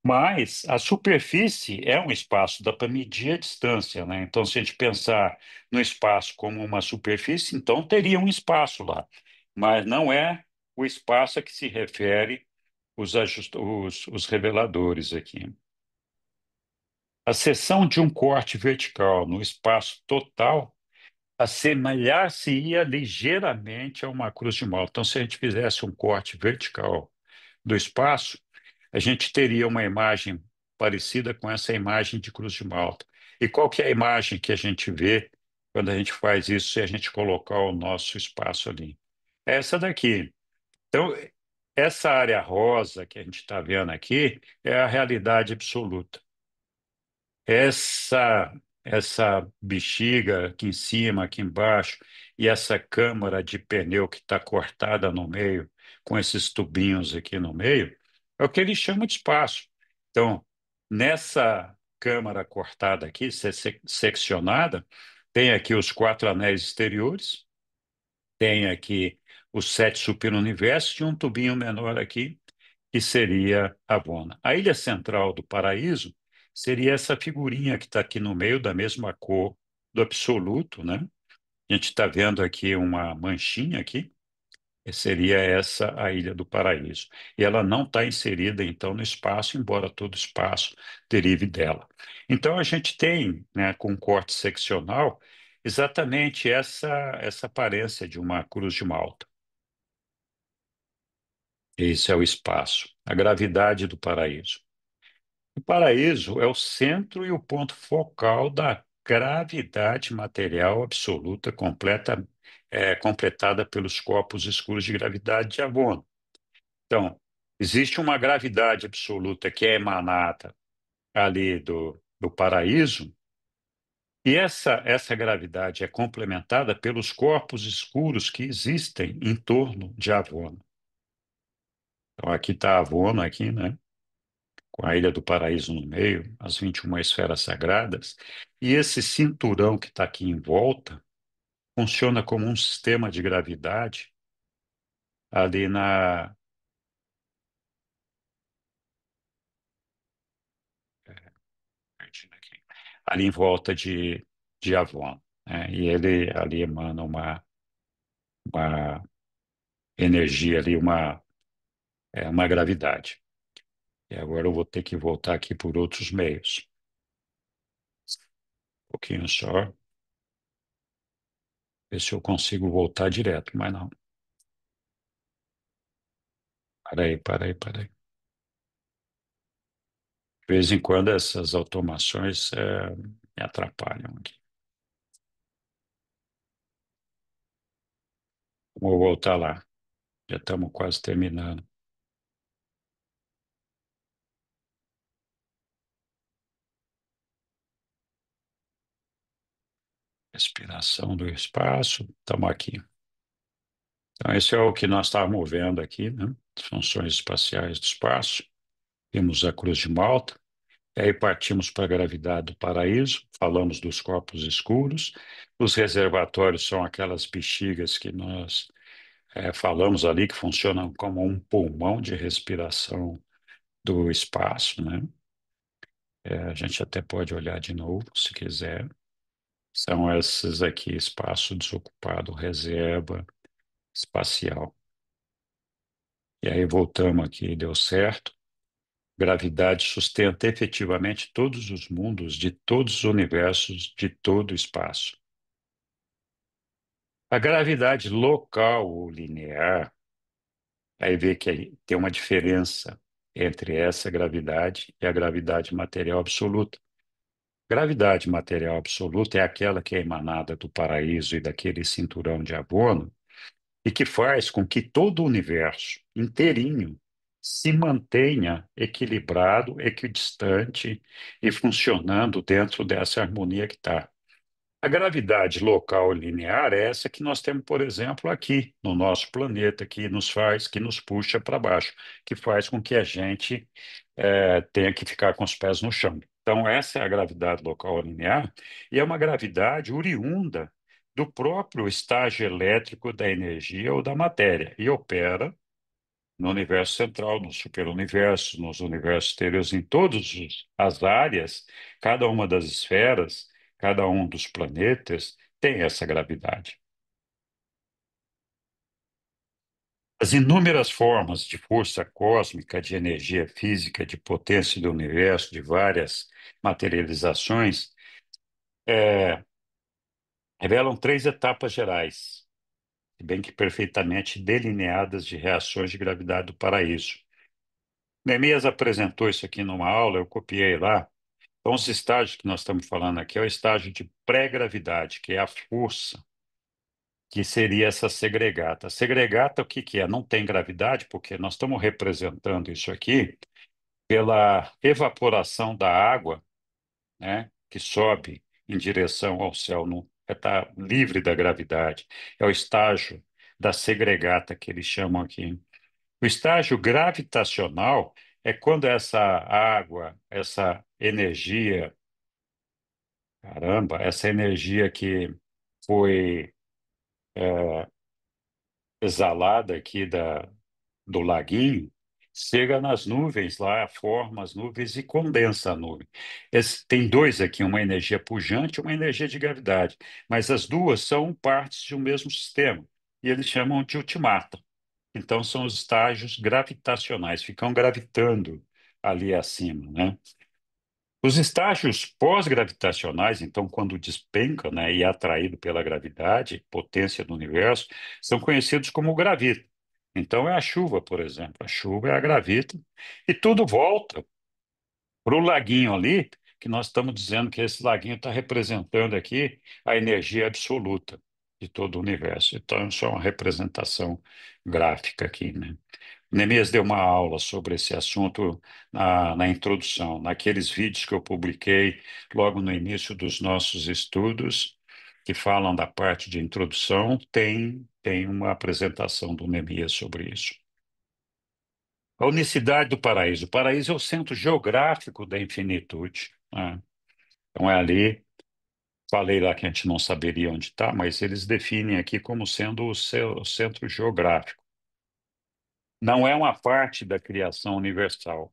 Mas a superfície é um espaço, dá para medir a distância, né? Então, se a gente pensar no espaço como uma superfície, então teria um espaço lá. Mas não é o espaço a que se refere os reveladores aqui. A seção de um corte vertical no espaço total assemelhar-se-ia ligeiramente a uma cruz de malta. Então, se a gente fizesse um corte vertical do espaço, a gente teria uma imagem parecida com essa imagem de cruz de malta. E qual que é a imagem que a gente vê quando a gente faz isso, se a gente colocar o nosso espaço ali? É essa daqui. Então, essa área rosa que a gente está vendo aqui é a realidade absoluta. Essa bexiga aqui em cima, aqui embaixo, e essa câmara de pneu que está cortada no meio, com esses tubinhos aqui no meio, é o que ele chama de espaço. Então, nessa câmara cortada aqui, seccionada, tem aqui os quatro anéis exteriores, tem aqui os sete superuniversos e um tubinho menor aqui, que seria Avona. A ilha central do paraíso seria essa figurinha que está aqui no meio, da mesma cor do absoluto, né? A gente está vendo aqui uma manchinha aqui, seria essa a ilha do paraíso. E ela não está inserida, então, no espaço, embora todo espaço derive dela. Então, a gente tem, né, com um corte seccional, exatamente essa aparência de uma cruz de malta. Esse é o espaço, a gravidade do paraíso. O paraíso é o centro e o ponto focal da gravidade material absoluta completa, completada pelos corpos escuros de gravidade de Avon. Então, existe uma gravidade absoluta que é emanada ali do paraíso, e essa gravidade é complementada pelos corpos escuros que existem em torno de Avon. Então, aqui está Avon, aqui, né? Com a Ilha do Paraíso no meio, as 21 esferas sagradas, e esse cinturão que está aqui em volta funciona como um sistema de gravidade ali ali em volta de Avon, né? E ele ali emana uma energia ali, uma gravidade. E agora eu vou ter que voltar aqui por outros meios. Um pouquinho só, ver se eu consigo voltar direto, mas não. Para aí. De vez em quando essas automações me atrapalham aqui. Vou voltar lá. Já estamos quase terminando. Respiração do espaço. Estamos aqui. Então, esse é o que nós estávamos vendo aqui, né? As funções espaciais do espaço. Temos a cruz de Malta. E aí partimos para a gravidade do paraíso. Falamos dos corpos escuros. Os reservatórios são aquelas bexigas que nós falamos ali, que funcionam como um pulmão de respiração do espaço, né? A gente até pode olhar de novo, se quiser. São esses aqui, espaço desocupado, reserva espacial. E aí voltamos aqui, deu certo. Gravidade sustenta efetivamente todos os mundos de todos os universos de todo o espaço. A gravidade local ou linear, aí vê que aí tem uma diferença entre essa gravidade e a gravidade material absoluta. Gravidade material absoluta é aquela que é emanada do paraíso e daquele cinturão de abono e que faz com que todo o universo inteirinho se mantenha equilibrado, equidistante e funcionando dentro dessa harmonia que está. A gravidade local linear é essa que nós temos, por exemplo, aqui no nosso planeta, que nos puxa para baixo, que faz com que a gente tenha que ficar com os pés no chão. Então, essa é a gravidade local linear, e é uma gravidade oriunda do próprio estágio elétrico da energia ou da matéria, e opera no universo central, no superuniverso, nos universos exteriores, em todas as áreas, cada uma das esferas, cada um dos planetas tem essa gravidade. As inúmeras formas de força cósmica, de energia física, de potência do universo, de várias materializações, eh, revelam três etapas gerais, se bem que perfeitamente delineadas de reações de gravidade do paraíso. Neemias apresentou isso aqui numa aula, eu copiei lá. Então, os estágios que nós estamos falando aqui é o estágio de pré-gravidade, que é a força, que seria essa segregata. A segregata, o que que é? Não tem gravidade, porque nós estamos representando isso aqui pela evaporação da água, né, que sobe em direção ao céu, não está livre da gravidade. É o estágio da segregata que eles chamam aqui. O estágio gravitacional é quando essa água, essa energia, caramba, essa energia que foi exalada aqui do laguinho, chega nas nuvens lá, forma as nuvens e condensa a nuvem. Tem dois aqui, uma energia pujante e uma energia de gravidade, mas as duas são partes de um mesmo sistema, e eles chamam de ultimata. Então, são os estágios gravitacionais, ficam gravitando ali acima, né? Os estágios pós-gravitacionais, então, quando despenca, né, e é atraído pela gravidade, potência do universo, são conhecidos como gravito. Então, é a chuva, por exemplo. A chuva é a gravita e tudo volta para o laguinho ali, que nós estamos dizendo que esse laguinho está representando aqui a energia absoluta de todo o universo. Então, isso é uma representação gráfica aqui, né? Neemias deu uma aula sobre esse assunto na introdução, naqueles vídeos que eu publiquei logo no início dos nossos estudos, que falam da parte de introdução, tem uma apresentação do Neemias sobre isso. A unicidade do paraíso. O paraíso é o centro geográfico da infinitude, né? Então é ali, falei lá que a gente não saberia onde está, mas eles definem aqui como sendo o seu centro geográfico. Não é uma parte da criação universal.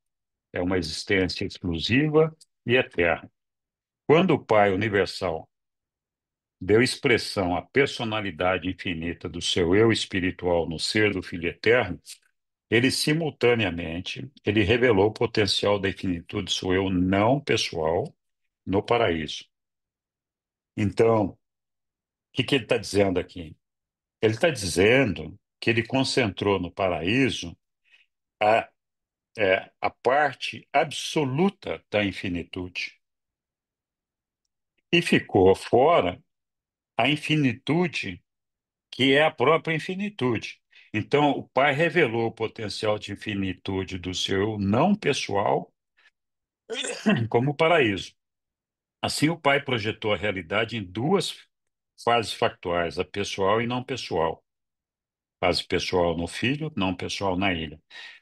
É uma existência exclusiva e eterna. Quando o Pai Universal deu expressão à personalidade infinita do seu eu espiritual no ser do Filho Eterno, ele simultaneamente ele revelou o potencial da infinitude do seu eu não pessoal no paraíso. Então, o que que ele está dizendo aqui? Ele está dizendo que ele concentrou no paraíso a, a parte absoluta da infinitude e ficou fora a infinitude, que é a própria infinitude. Então, o Pai revelou o potencial de infinitude do seu não pessoal como paraíso. Assim, o Pai projetou a realidade em duas fases factuais, a pessoal e não pessoal. Fase pessoal no Filho, não pessoal na ilha.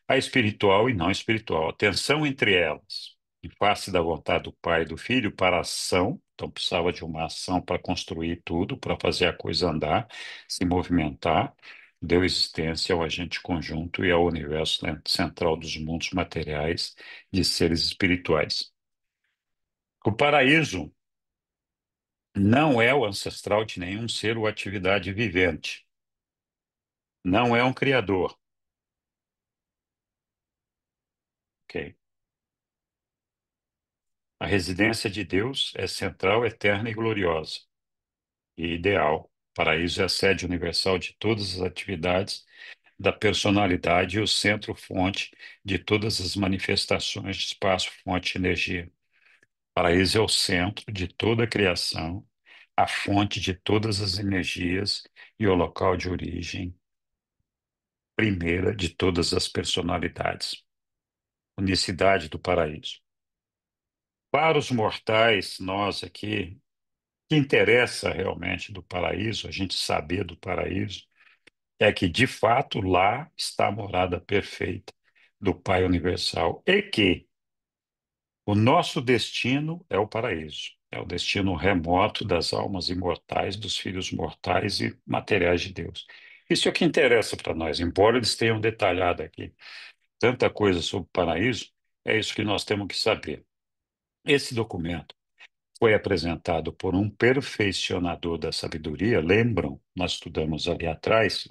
A espiritual e não espiritual. A tensão entre elas, em face da vontade do Pai e do Filho para a ação, então precisava de uma ação para construir tudo, para fazer a coisa andar, se movimentar, deu existência ao agente conjunto e ao universo, né, central dos mundos materiais de seres espirituais. O paraíso não é o ancestral de nenhum ser ou atividade vivente. Não é um criador, ok? A residência de Deus é central, eterna e gloriosa, e ideal. O paraíso é a sede universal de todas as atividades da personalidade e o centro-fonte de todas as manifestações de espaço, fonte e energia. O paraíso é o centro de toda a criação, a fonte de todas as energias e o local de origem primeira de todas as personalidades. Unicidade do paraíso. Para os mortais, nós aqui, que interessa realmente do paraíso, a gente saber do paraíso, é que, de fato, lá está a morada perfeita do Pai Universal e que o nosso destino é o paraíso. É o destino remoto das almas imortais, dos filhos mortais e materiais de Deus. Isso é o que interessa para nós, embora eles tenham detalhado aqui tanta coisa sobre o paraíso, é isso que nós temos que saber. Esse documento foi apresentado por um perfeccionador da sabedoria, lembram? Nós estudamos ali atrás,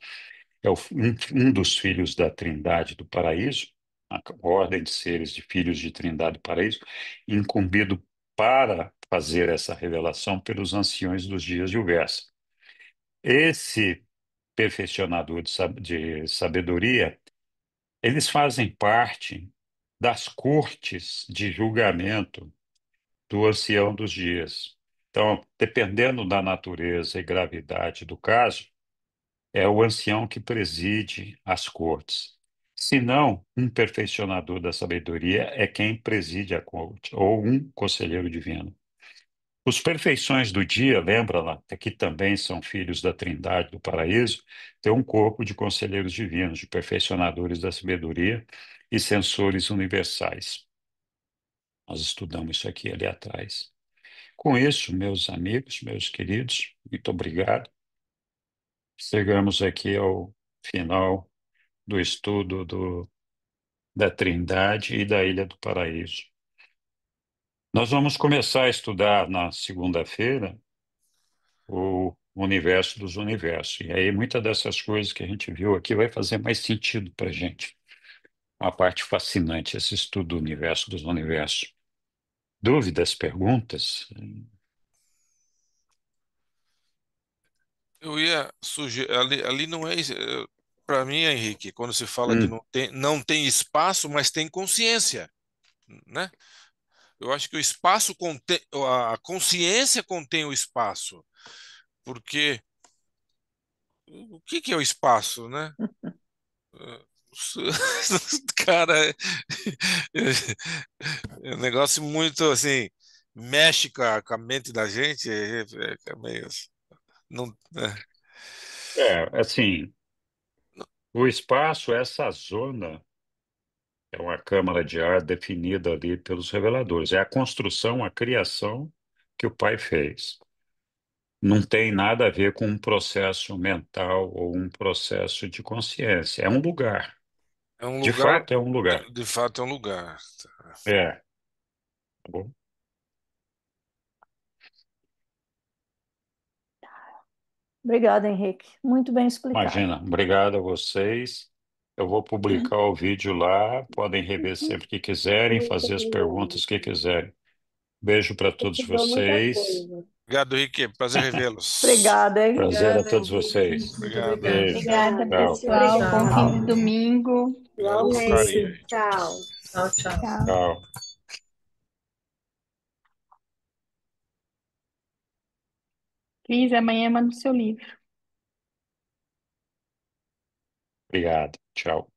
um dos filhos da Trindade do Paraíso, a ordem de seres de filhos de Trindade do Paraíso, incumbido para fazer essa revelação pelos anciões dos dias de Uversa. Esse perfeccionador de sabedoria, eles fazem parte das cortes de julgamento do ancião dos dias. Então, dependendo da natureza e gravidade do caso, é o ancião que preside as cortes. Se não, um perfeccionador da sabedoria é quem preside a corte, ou um conselheiro divino. Os perfeições do dia, lembra lá, que também são filhos da Trindade do paraíso, têm um corpo de conselheiros divinos, de perfeccionadores da sabedoria e censores universais. Nós estudamos isso aqui ali atrás. Com isso, meus amigos, meus queridos, muito obrigado. Chegamos aqui ao final do estudo da Trindade e da Ilha do Paraíso. Nós vamos começar a estudar na segunda-feira o universo dos universos. E aí, muitas dessas coisas que a gente viu aqui vai fazer mais sentido para a gente. Uma parte fascinante, esse estudo do universo dos universos. Dúvidas, perguntas? Eu ia sugerir, ali não é, para mim, Henrique, quando se fala de Hum, não tem espaço, mas tem consciência, né? Eu acho que o espaço contém, a consciência contém o espaço, porque o que que é o espaço, né? Cara, é um negócio muito assim, mexe com a mente da gente, é meio, não, né? assim, o espaço, essa zona, é uma câmara de ar definida ali pelos reveladores. É a construção, a criação que o Pai fez. Não tem nada a ver com um processo mental ou um processo de consciência. É um lugar. É um De lugar, fato, é um lugar. de fato é um lugar. É. Tá bom? Obrigada, Henrique. Muito bem explicado. Imagina. Obrigado a vocês. Eu vou publicar o vídeo lá. Podem rever sempre que quiserem, Muito fazer as obrigada. perguntas que quiserem. Beijo para todos Estudou muita vocês. coisa. Obrigado, Henrique. Prazer revê-los. Obrigada, hein? Prazer a Obrigada, todos Henrique. vocês. Muito Obrigado. obrigada. Beijo. Obrigada, Obrigada. Tchau. Tchau, pessoal. Bom fim de Tchau. tchau. domingo. Obrigado pelo carinho Igualmente. aí. Tchau, tchau. Tchau. Tchau, tchau. Tchau. Tchau. Cris, amanhã manda o seu livro. Obrigado. Tchau.